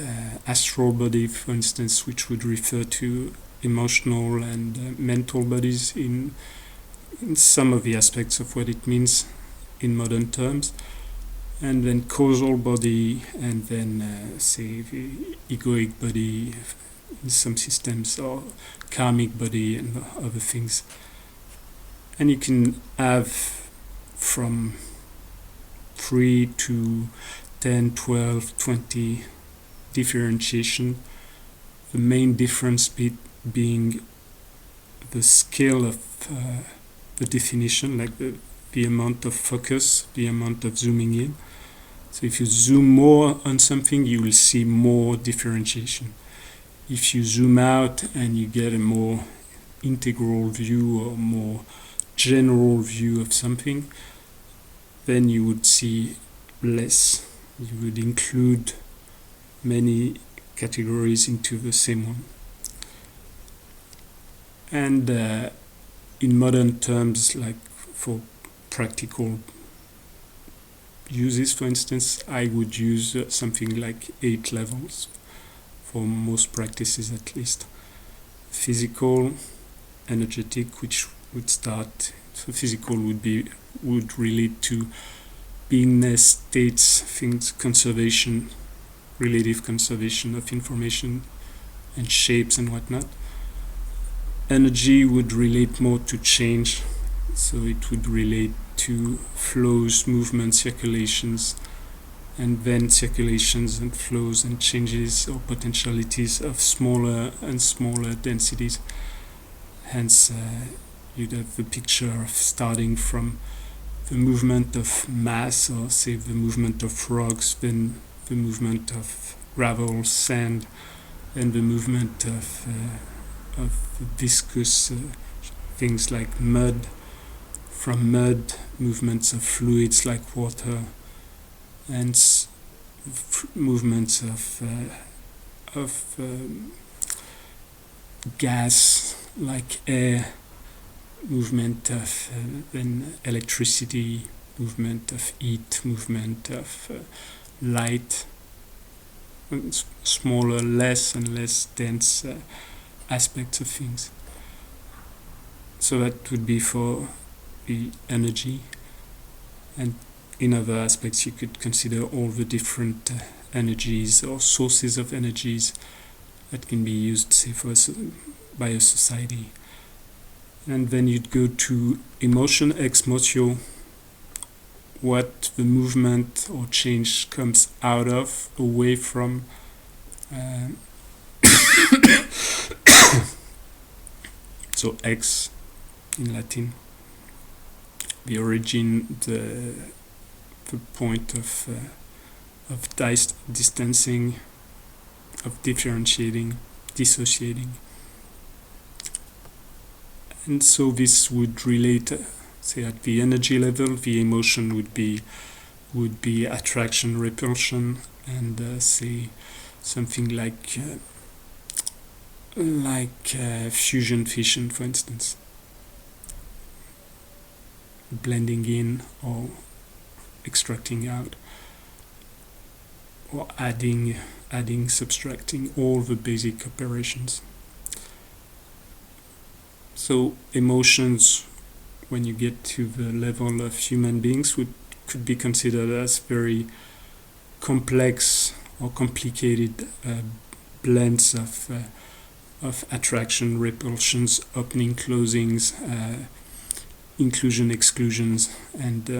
astral body, for instance, which would refer to emotional and mental bodies in some of the aspects of what it means in modern terms, and then causal body, and then say the egoic body in some systems, or karmic body and other things. And you can have from 3 to 10, 12, 20 differentiation, the main difference being the scale of the definition, like the amount of focus, the amount of zooming in. So if you zoom more on something, you will see more differentiation. If you zoom out and you get a more integral view or more general view of something, then you would see less. You would include many categories into the same one. And in modern terms, like for practical uses, for instance, I would use something like 8 levels for most practices, at least. Physical, energetic, which would start. So physical would relate to beingness, states, things, conservation, relative conservation of information and shapes and whatnot. Energy would relate more to change, so it would relate to flows, movements, circulations, and then circulations and flows and changes or potentialities of smaller and smaller densities. Hence, you'd have the picture of starting from the movement of mass, or say the movement of rocks, then the movement of gravel, sand, and the movement of viscous things like mud. From mud, movements of fluids like water, and movements of gas like air, movement of then electricity, movement of heat, movement of light, and smaller, less and less dense aspects of things. So that would be for the energy. And in other aspects, you could consider all the different energies or sources of energies that can be used, say, by a society. And then you'd go to emotion, ex motio, what the movement or change comes out of, away from. So ex in Latin, the origin, the point of distancing, of differentiating, dissociating. And so this would relate, say, at the energy level, the emotion would be attraction, repulsion, and say something like fusion, fission, for instance, blending in or extracting out, or adding adding, subtracting, all the basic operations. So emotions, when you get to the level of human beings, could be considered as very complex or complicated blends of attraction, repulsions, opening, closings, inclusion, exclusions, and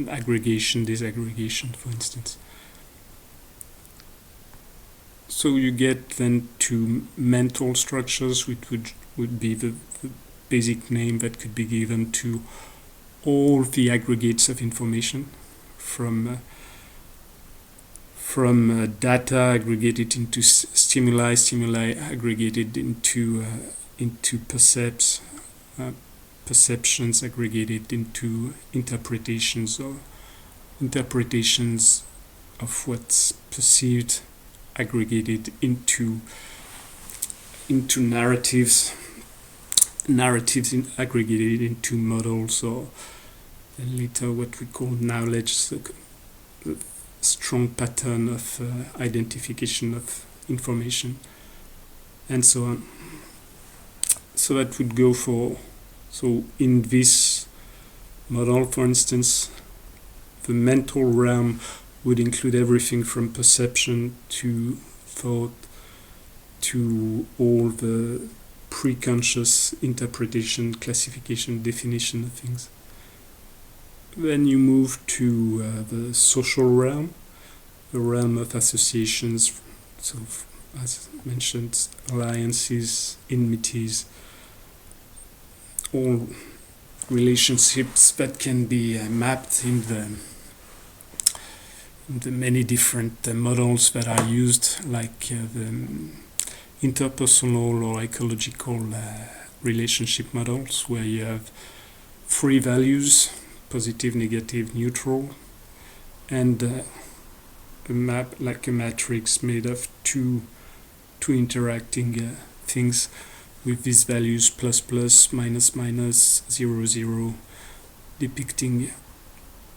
aggregation, disaggregation, for instance. So you get then to mental structures, which would be the basic name that could be given to all the aggregates of information, from data aggregated into stimuli aggregated into perceptions aggregated into interpretations, or interpretations of what's perceived aggregated into narratives aggregated into models, or later what we call knowledge, the strong pattern of identification of information, and so on. So that would go for, so in this model, for instance, the mental realm would include everything from perception to thought to all the pre-conscious interpretation, classification, definition of things. Then you move to the social realm, the realm of associations, so as mentioned, alliances, enmities, all relationships that can be mapped in the many different models that are used, like the interpersonal or ecological relationship models, where you have three values: positive, negative, neutral, and a map, like a matrix made of two interacting things with these values, plus plus, minus minus, 0 0, depicting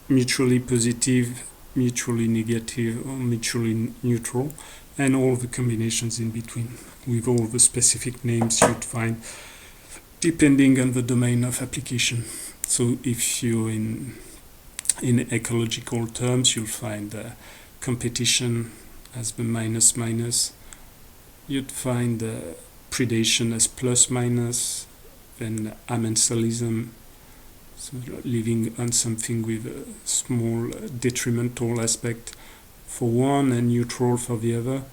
mutually positive, mutually negative, or mutually neutral, and all the combinations in between, with all the specific names you'd find depending on the domain of application. So if you're in ecological terms, you'll find competition as the minus minus. You'd find predation as plus minus, then amensalism, so living on something with a small detrimental aspect for one and neutral for the other.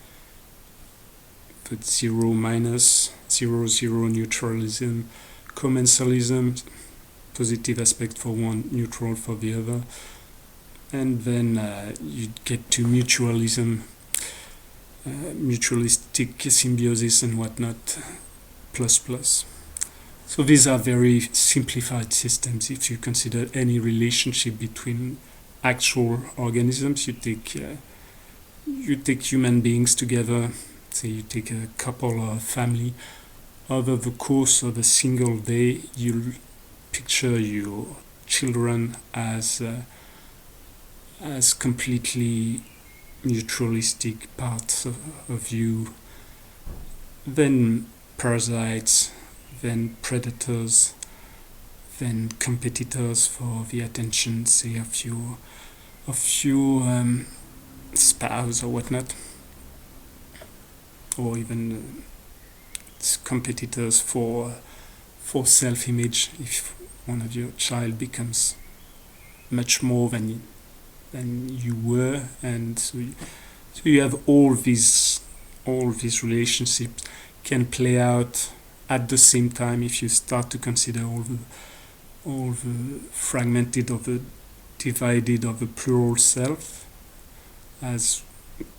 But 0 minus, 0 0 neutralism, commensalism, positive aspect for one, neutral for the other. And then you get to mutualism, mutualistic symbiosis and whatnot, plus plus. So these are very simplified systems. If you consider any relationship between actual organisms, you take human beings together, say you take a couple or a family, over the course of a single day, you'll picture your children as completely mutualistic parts of you, then parasites, then predators, then competitors for the attention, say, of your spouse or whatnot, or even competitors for self-image. If one of your child becomes much more than you were, and so you have all these relationships can play out at the same time if you start to consider all the fragmented or the divided or the plural self, as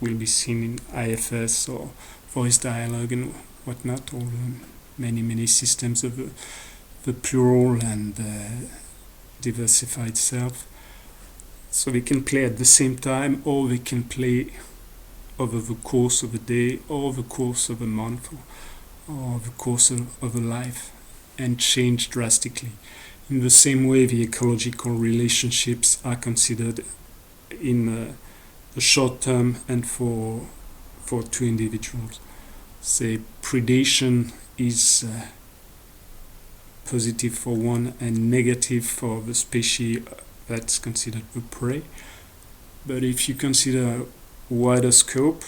will be seen in IFS or voice dialogue and whatnot, all the many systems of the plural and diversified self. So they can play at the same time, or they can play over the course of a day, or the course of a month, or the course of a life, and change drastically. In the same way, the ecological relationships are considered in the short term and for two individuals. Say predation is positive for one and negative for the species that's considered the prey. But if you consider wider scope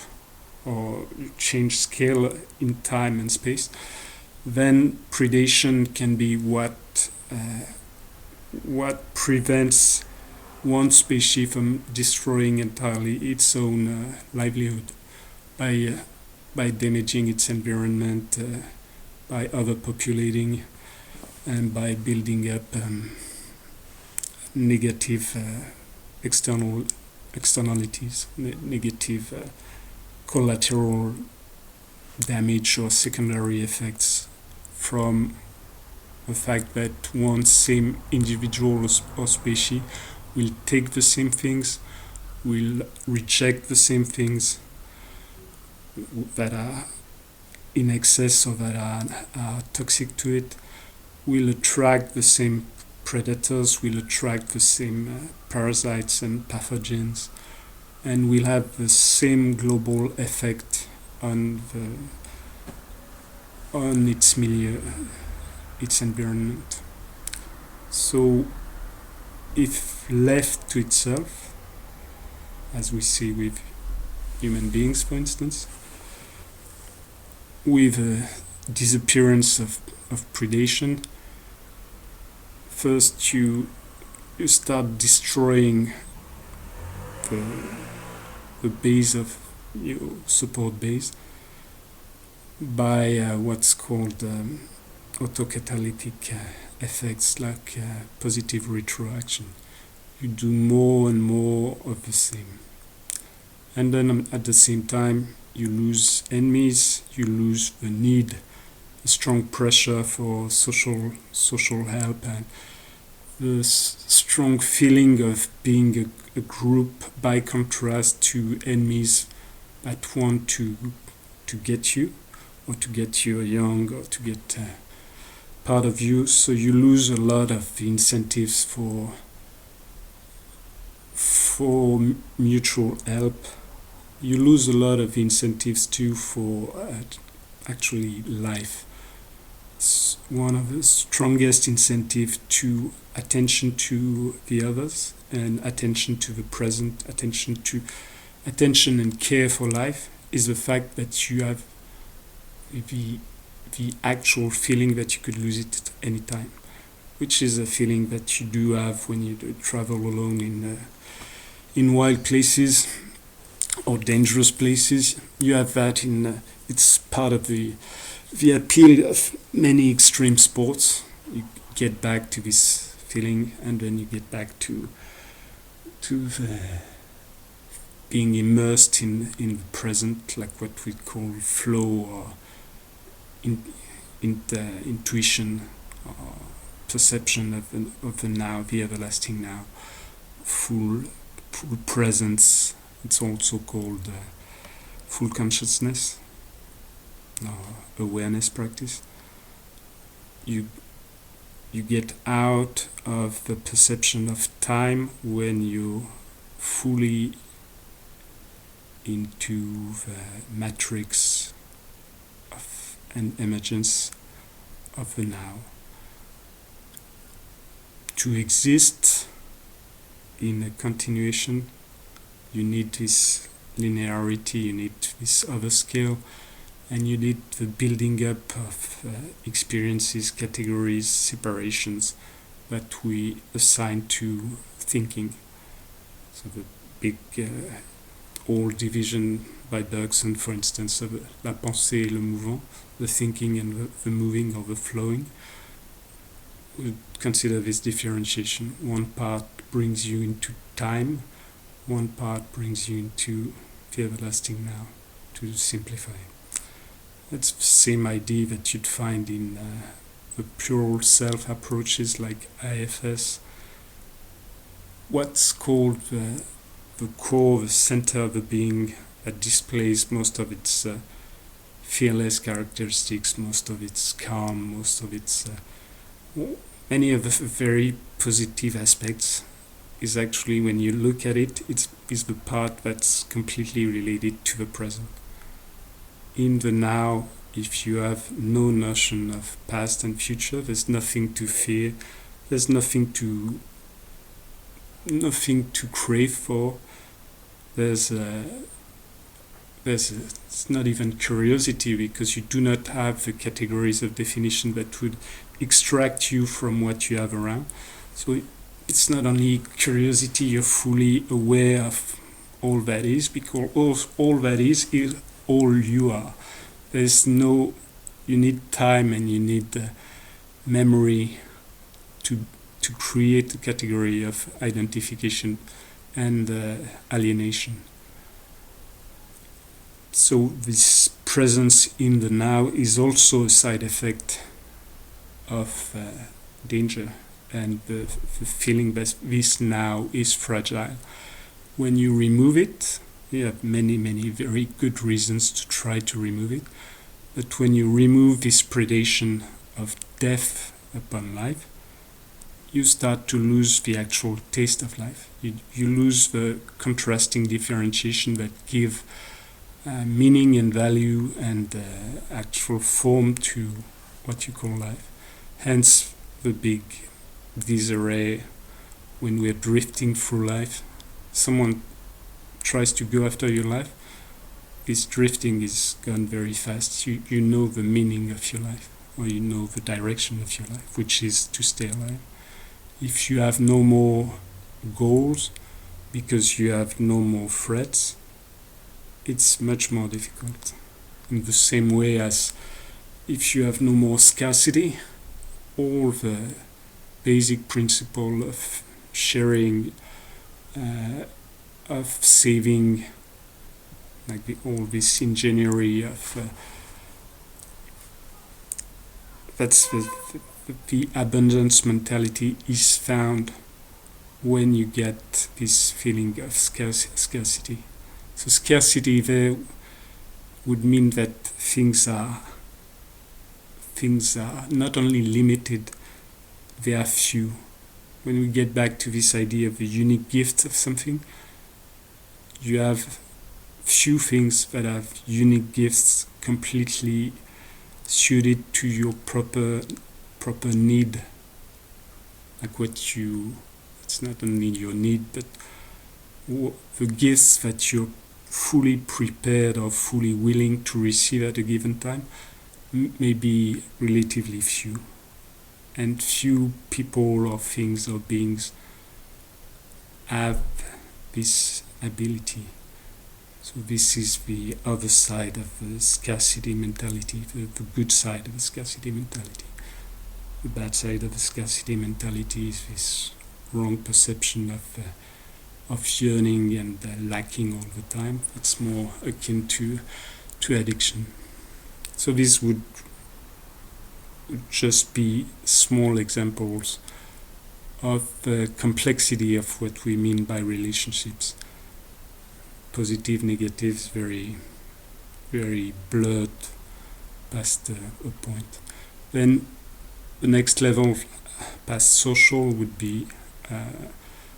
or change scale in time and space, then predation can be what prevents one species from destroying entirely its own livelihood by damaging its environment, by overpopulating, and by building up negative externalities, negative collateral damage or secondary effects from the fact that one same individual or species will take the same things, will reject the same things that are in excess or that are toxic to it, will attract the same predators, will attract the same parasites and pathogens, and will have the same global effect on its milieu, its environment. So, if left to itself, as we see with human beings, for instance, with a disappearance of predation, first you start destroying the base of your support base by what's called autocatalytic effects, like positive retroaction. You do more and more of the same. And then at the same time, you lose enemies, you lose the need, a strong pressure for social help, and the strong feeling of being a group, by contrast to enemies that want to get you, or to get you young, or to get part of you. So you lose a lot of the incentives for mutual help. You lose a lot of incentives too for actually life. It's one of the strongest incentives to attention to the others and attention to the present, attention and care for life, is the fact that you have the actual feeling that you could lose it at any time, which is a feeling that you do have when you travel alone in wild places or dangerous places. You have that it's part of the appeal of many extreme sports. You get back to this feeling, and then you get back to being immersed in the present, like what we call flow or intuition or perception of the now, the everlasting now, full presence. It's also called full consciousness or awareness practice. You get out of the perception of time when you're fully into the matrix of an emergence of the now. To exist in a continuation, you need this linearity, you need this other scale, and you need the building up of experiences, categories, separations that we assign to thinking. So the big old division by Bergson, for instance, of la pensée et le mouvant, the thinking and the moving or the flowing. We consider this differentiation. One part brings you into time, one part brings you into the everlasting now, to simplify. That's the same idea that you'd find in the plural self approaches like IFS. What's called the core, the center of the being that displays most of its fearless characteristics, most of its calm, most of its many of the very positive aspects is actually, when you look at it, is the part that's completely related to the present. In the now, if you have no notion of past and future, there's nothing to fear, there's nothing to crave for. It's not even curiosity, because you do not have the categories of definition that would extract you from what you have around. So it's not only curiosity, you're fully aware of all that is, because all that is all you are. You need time and you need memory to create a category of identification and alienation. So this presence in the now is also a side effect of danger, and the feeling that this now is fragile. When you remove it, you have many very good reasons to try to remove it, but when you remove this predation of death upon life, you start to lose the actual taste of life. You lose the contrasting differentiation that give meaning and value and actual form to what you call life. Hence the big disarray when we're drifting through life. Someone tries to go after your life, this drifting is gone very fast. You know the meaning of your life, or you know the direction of your life, which is to stay alive. If you have no more goals, because you have no more threats, it's much more difficult. In the same way as if you have no more scarcity, all the basic principle of sharing, of saving, like all this ingenuity of that's the abundance mentality is found when you get this feeling of scarcity. So scarcity there would mean that things are not only limited, they are few. When we get back to this idea of the unique gift of something, you have few things that have unique gifts completely suited to your proper need. Like it's not only your need, but the gifts that you're fully prepared or fully willing to receive at a given time may be relatively few. And few people or things or beings have this ability. So this is the other side of the scarcity mentality, the good side of the scarcity mentality. The bad side of the scarcity mentality is this wrong perception of yearning and lacking all the time. It's more akin to addiction. So these would just be small examples of the complexity of what we mean by relationships. Positive, negative is very, very blurred past a point. Then the next level past social would be,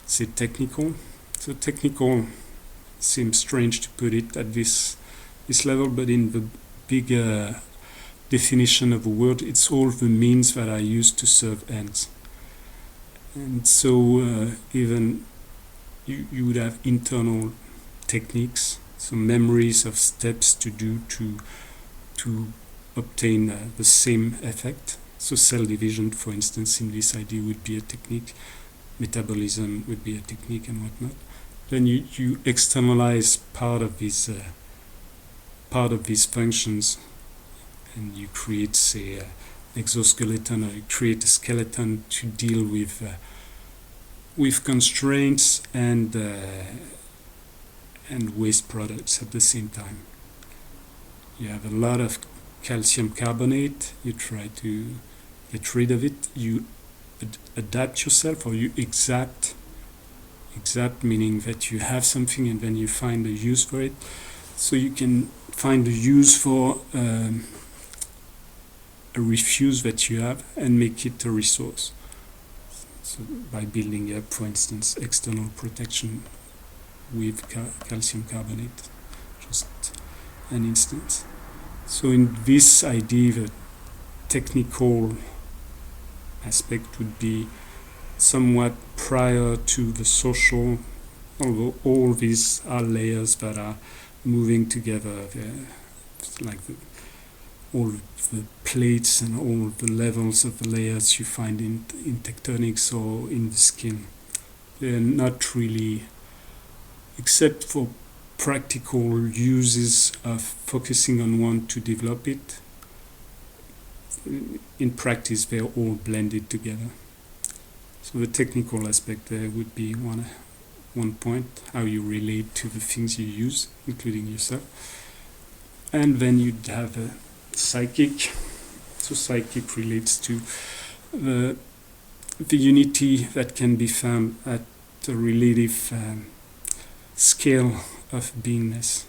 say, technical. So technical seems strange to put it at this level, but in the bigger definition of a word, it's all the means that are used to serve ends. And so even you would have internal techniques, so memories of steps to do to obtain the same effect. So cell division, for instance, in this idea would be a technique. Metabolism would be a technique and whatnot. Then you externalize part of these functions, and you create, say, an exoskeleton, or you create a skeleton to deal with constraints and waste products at the same time. You have a lot of calcium carbonate, you try to get rid of it, you adapt yourself, or you exact, meaning that you have something and then you find a use for it. So you can find a use for a refuse that you have and make it a resource. So by building up, for instance, external protection with calcium carbonate, just an instance. So in this idea, the technical aspect would be somewhat prior to the social, although all these are layers that are moving together. It's like all the plates and all the levels of the layers you find in tectonics or in the skin. They're not really, except for practical uses of focusing on one to develop it. In practice, they're all blended together. So the technical aspect there would be one point, how you relate to the things you use, including yourself. And then you'd have a psychic. So psychic relates to the unity that can be found at the relative scale of beingness.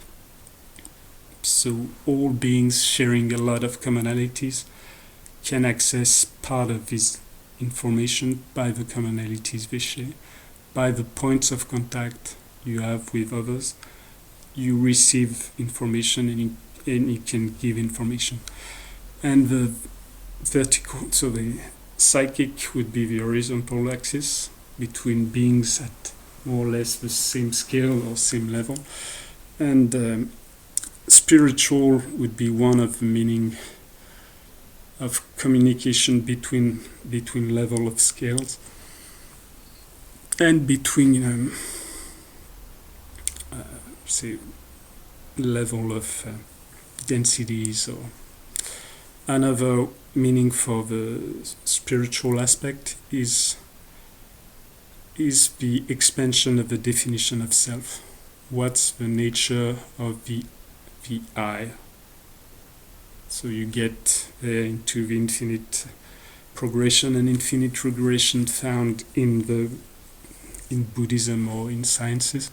So all beings sharing a lot of commonalities can access part of this information by the commonalities they share. By the points of contact you have with others, you receive information and you can give information. And the vertical, so the psychic would be the horizontal axis between beings at more or less the same scale or same level. And spiritual would be one of the meaning of communication between level of scales and between say level of densities. Or another meaning for the spiritual aspect is the expansion of the definition of self. What's the nature of the I? So you get there into the infinite progression and infinite regression found in Buddhism or in sciences.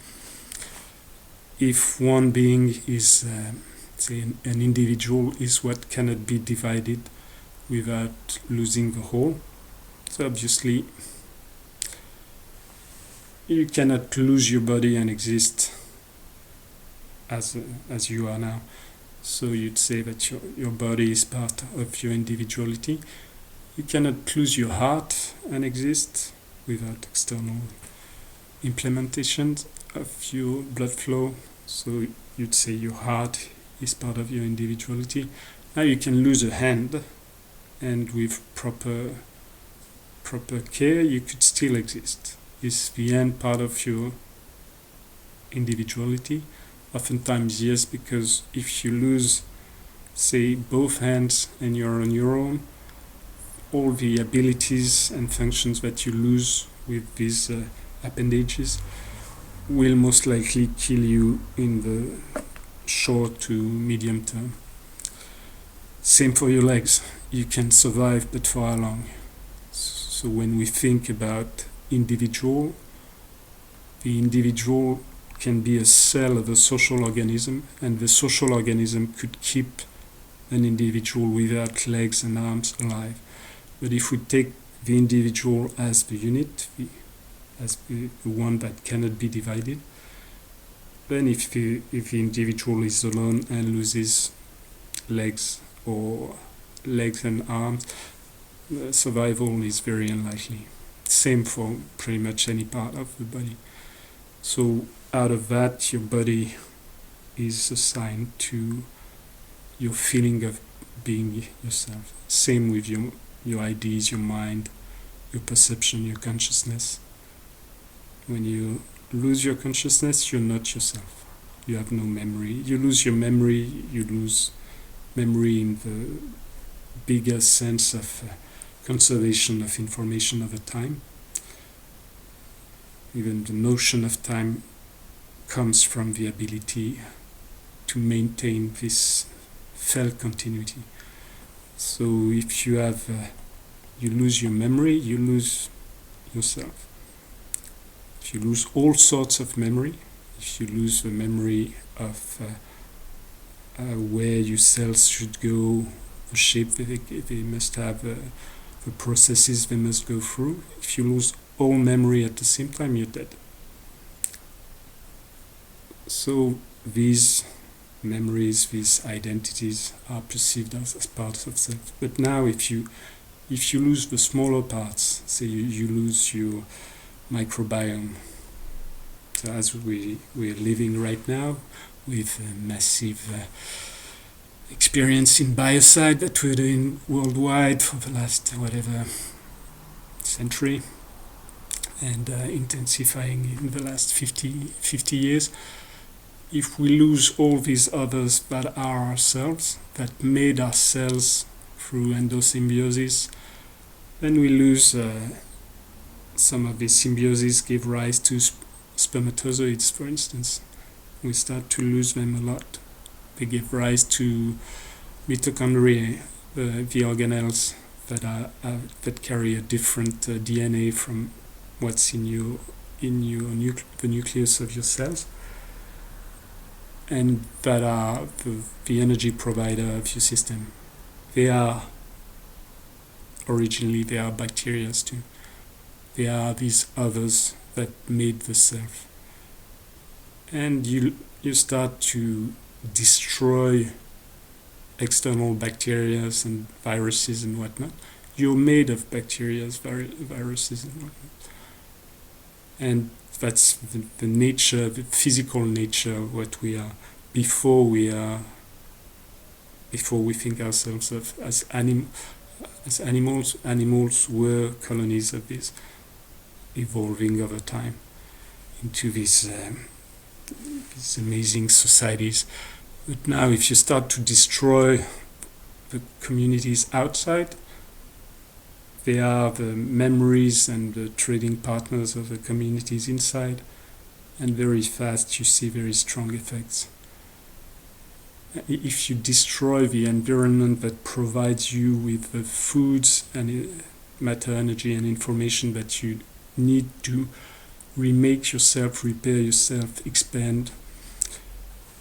If one being is, say, an individual is what cannot be divided without losing the whole. So obviously, you cannot lose your body and exist as you are now. So you'd say that your body is part of your individuality. You cannot lose your heart and exist without external implementations of your blood flow. So you'd say your heart is part of your individuality. Now you can lose a hand, and with proper care, you could still exist. Is the hand part of your individuality? Oftentimes, yes, because if you lose, say, both hands and you're on your own, all the abilities and functions that you lose with these appendages will most likely kill you in the short to medium term. Same for your legs. You can survive, but for how long? So when we think about individual, the individual can be a cell of a social organism, and the social organism could keep an individual without legs and arms alive. But if we take the individual as the unit, as the one that cannot be divided, then if the individual is alone and loses legs and arms, survival is very unlikely. Same for pretty much any part of the body. So out of that, your body is assigned to your feeling of being yourself. Same with your ideas, your mind, your perception, your consciousness. When you lose your consciousness, you're not yourself. You have no memory. You lose your memory, you lose memory in the bigger sense of conservation of information over time. Even the notion of time comes from the ability to maintain this felt continuity. So if you lose your memory, you lose yourself. If you lose all sorts of memory, if you lose the memory of where your cells should go, the shape they must have, the the processes they must go through. If you lose all memory at the same time, you're dead. So these memories, these identities are perceived as parts of self. But now if you lose the smaller parts, say you lose your microbiome, so as we're living right now with a massive experience in biocide that we're doing worldwide for the last century, and intensifying in the last 50 years. If we lose all these others that are ourselves, that made ourselves through endosymbiosis, then we lose some of these symbioses give rise to spermatozoids, for instance. We start to lose them a lot. They give rise to mitochondria, the organelles that carry a different DNA from what's in the nucleus of your cells, and that are the energy provider of your system. They are bacteria too. They are these others that made the self. And you start to destroy external bacteria and viruses and whatnot. You're made of bacteria, viruses and whatnot. And that's the nature, the physical nature of what we are before we think ourselves of as animals. Animals were colonies of this, evolving over time into these amazing societies. But now if you start to destroy the communities outside, they are the memories and the trading partners of the communities inside, and very fast you see very strong effects. If you destroy the environment that provides you with the foods and matter, energy and information that you need to remake yourself, repair yourself, expand,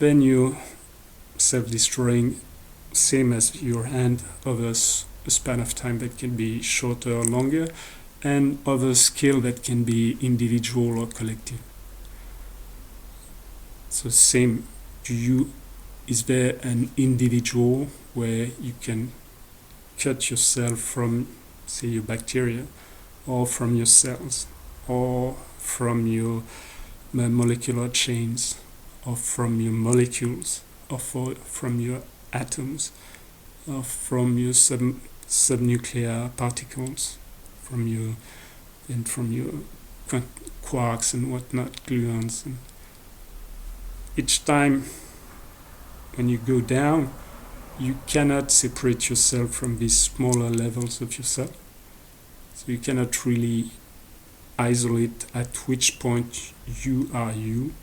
then you're self-destroying, same as your hand, over a span of time that can be shorter or longer, and other scale that can be individual or collective. So same, is there an individual where you can cut yourself from, say, your bacteria, or from your cells, or from your molecular chains, or from your molecules, or from your atoms, or from your subnuclear particles, from your quarks and whatnot, gluons. And each time when you go down, you cannot separate yourself from these smaller levels of yourself. So you cannot really isolate at which point you are you,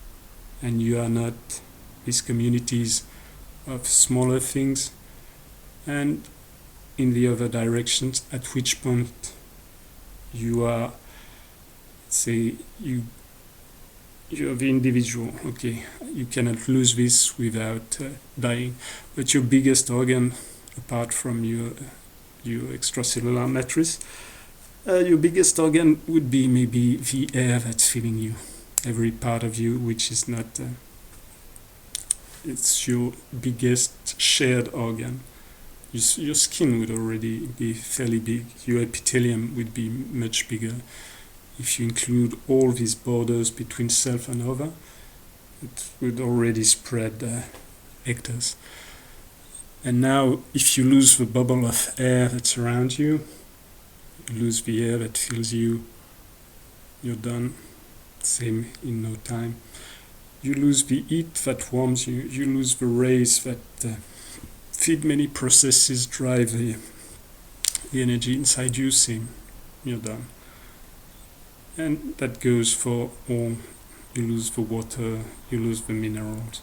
and you are not these communities of smaller things, and in the other directions, at which point you are, say, you're the individual. Okay, you cannot lose this without dying. But your biggest organ, apart from your extracellular matrix, your biggest organ would be maybe the air that's filling you, every part of you which is not. It's your biggest shared organ. Your skin would already be fairly big. Your epithelium would be much bigger. If you include all these borders between self and other, it would already spread hectares. And now, if you lose the bubble of air that's around you, you lose the air that fills you, you're done. Same in no time. You lose the heat that warms you. You lose the rays that feed many processes, drive the energy inside you. Same, you're done. And that goes for all. You lose the water, you lose the minerals,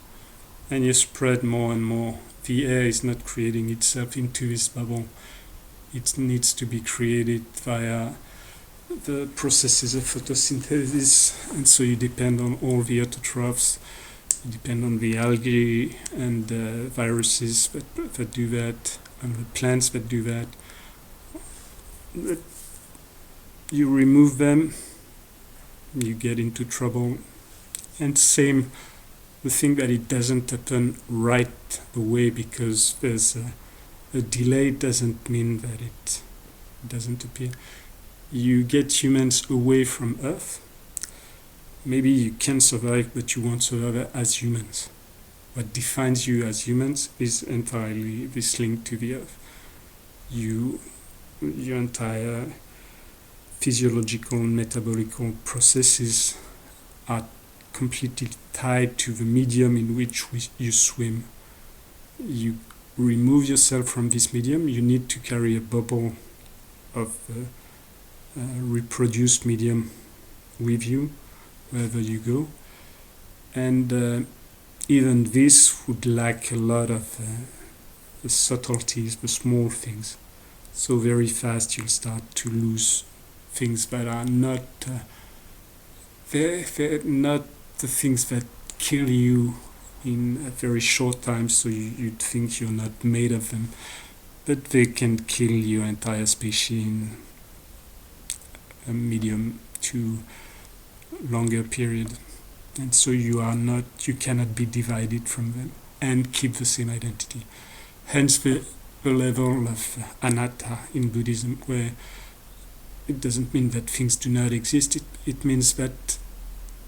and you spread more and more. The air is not creating itself into this bubble. It needs to be created via the processes of photosynthesis, and so you depend on all the autotrophs. You depend on the algae and viruses that do that, and the plants that do that. But you remove them, you get into trouble. And same, the thing that it doesn't happen right away because there's a delay doesn't mean that it doesn't appear. You get humans away from Earth. Maybe you can survive, but you won't survive as humans. What defines you as humans is entirely this link to the Earth. Your entire physiological and metabolical processes are completely tied to the medium in which you swim. You remove yourself from this medium, you need to carry a bubble of reproduced medium with you wherever you go. And even this would lack a lot of the subtleties, the small things. So very fast you'll start to lose things that are not they're not the things that kill you in a very short time, so you'd think you're not made of them, but they can kill your entire species in a medium to longer period. And so you cannot be divided from them and keep the same identity. Hence the level of anatta in Buddhism, where it doesn't mean that things do not exist. It means that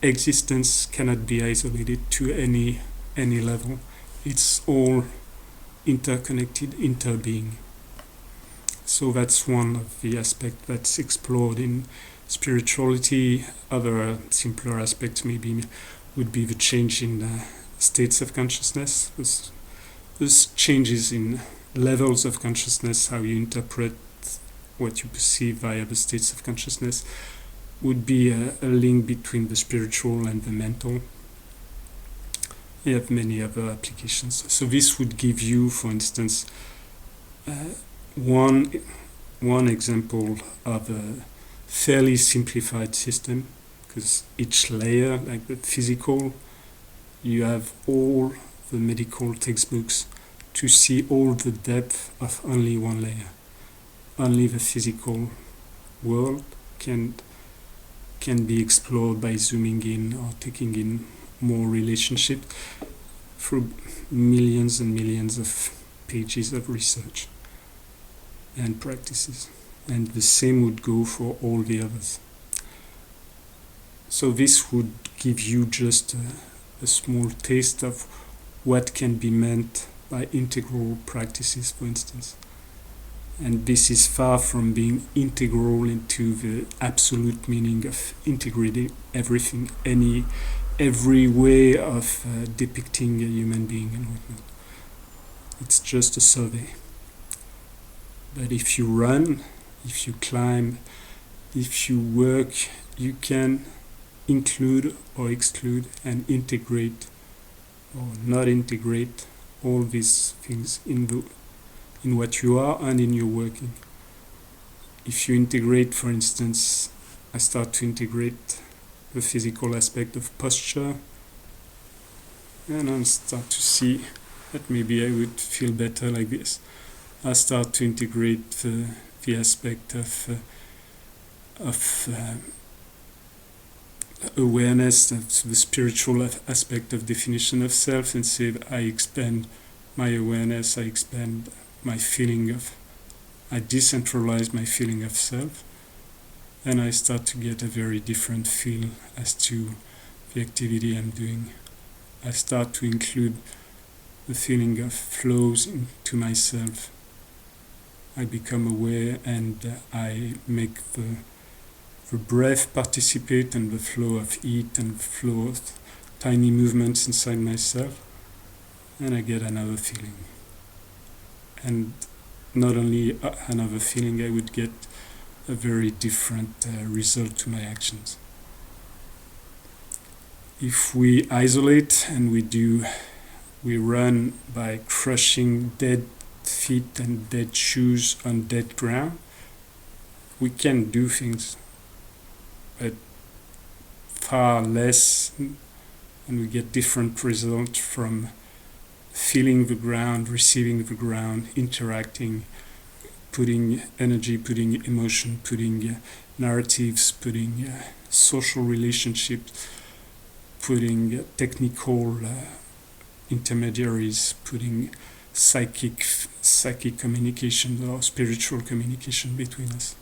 existence cannot be isolated to any level. It's all interconnected, interbeing. So that's one of the aspects that's explored in spirituality. Other simpler aspects maybe would be the change in states of consciousness. There's changes in levels of consciousness, how you interpret what you perceive via the states of consciousness, would be a link between the spiritual and the mental. You have many other applications. So this would give you, for instance, one example of a fairly simplified system, because each layer, like the physical, you have all the medical textbooks to see all the depth of only one layer. Only the physical world can be explored by zooming in or taking in more relationships through millions and millions of pages of research and practices. And the same would go for all the others. So this would give you just a small taste of what can be meant by integral practices, for instance. And this is far from being integral into the absolute meaning of integrating everything, every way of depicting a human being and whatnot. It's just a survey. But if you run, if you climb, if you work, you can include or exclude and integrate or not integrate all these things in what you are and in your working. If you integrate, for instance, I start to integrate the physical aspect of posture, and I start to see that maybe I would feel better like this. I start to integrate the aspect of awareness, of the spiritual aspect of definition of self, and say I expand my awareness, I expand my feeling of, I decentralize my feeling of self, and I start to get a very different feel as to the activity I'm doing. I start to include the feeling of flows into myself. I become aware and I make the breath participate in the flow of heat and the flow of tiny movements inside myself, and I get another feeling. And not only another feeling, I would get a very different result to my actions. If we isolate and we run by crushing dead feet and dead shoes on dead ground, we can do things, but far less, and we get different results from feeling the ground, receiving the ground, interacting, putting energy, putting emotion, putting narratives, putting social relationships, putting technical intermediaries, putting psychic communication or spiritual communication between us.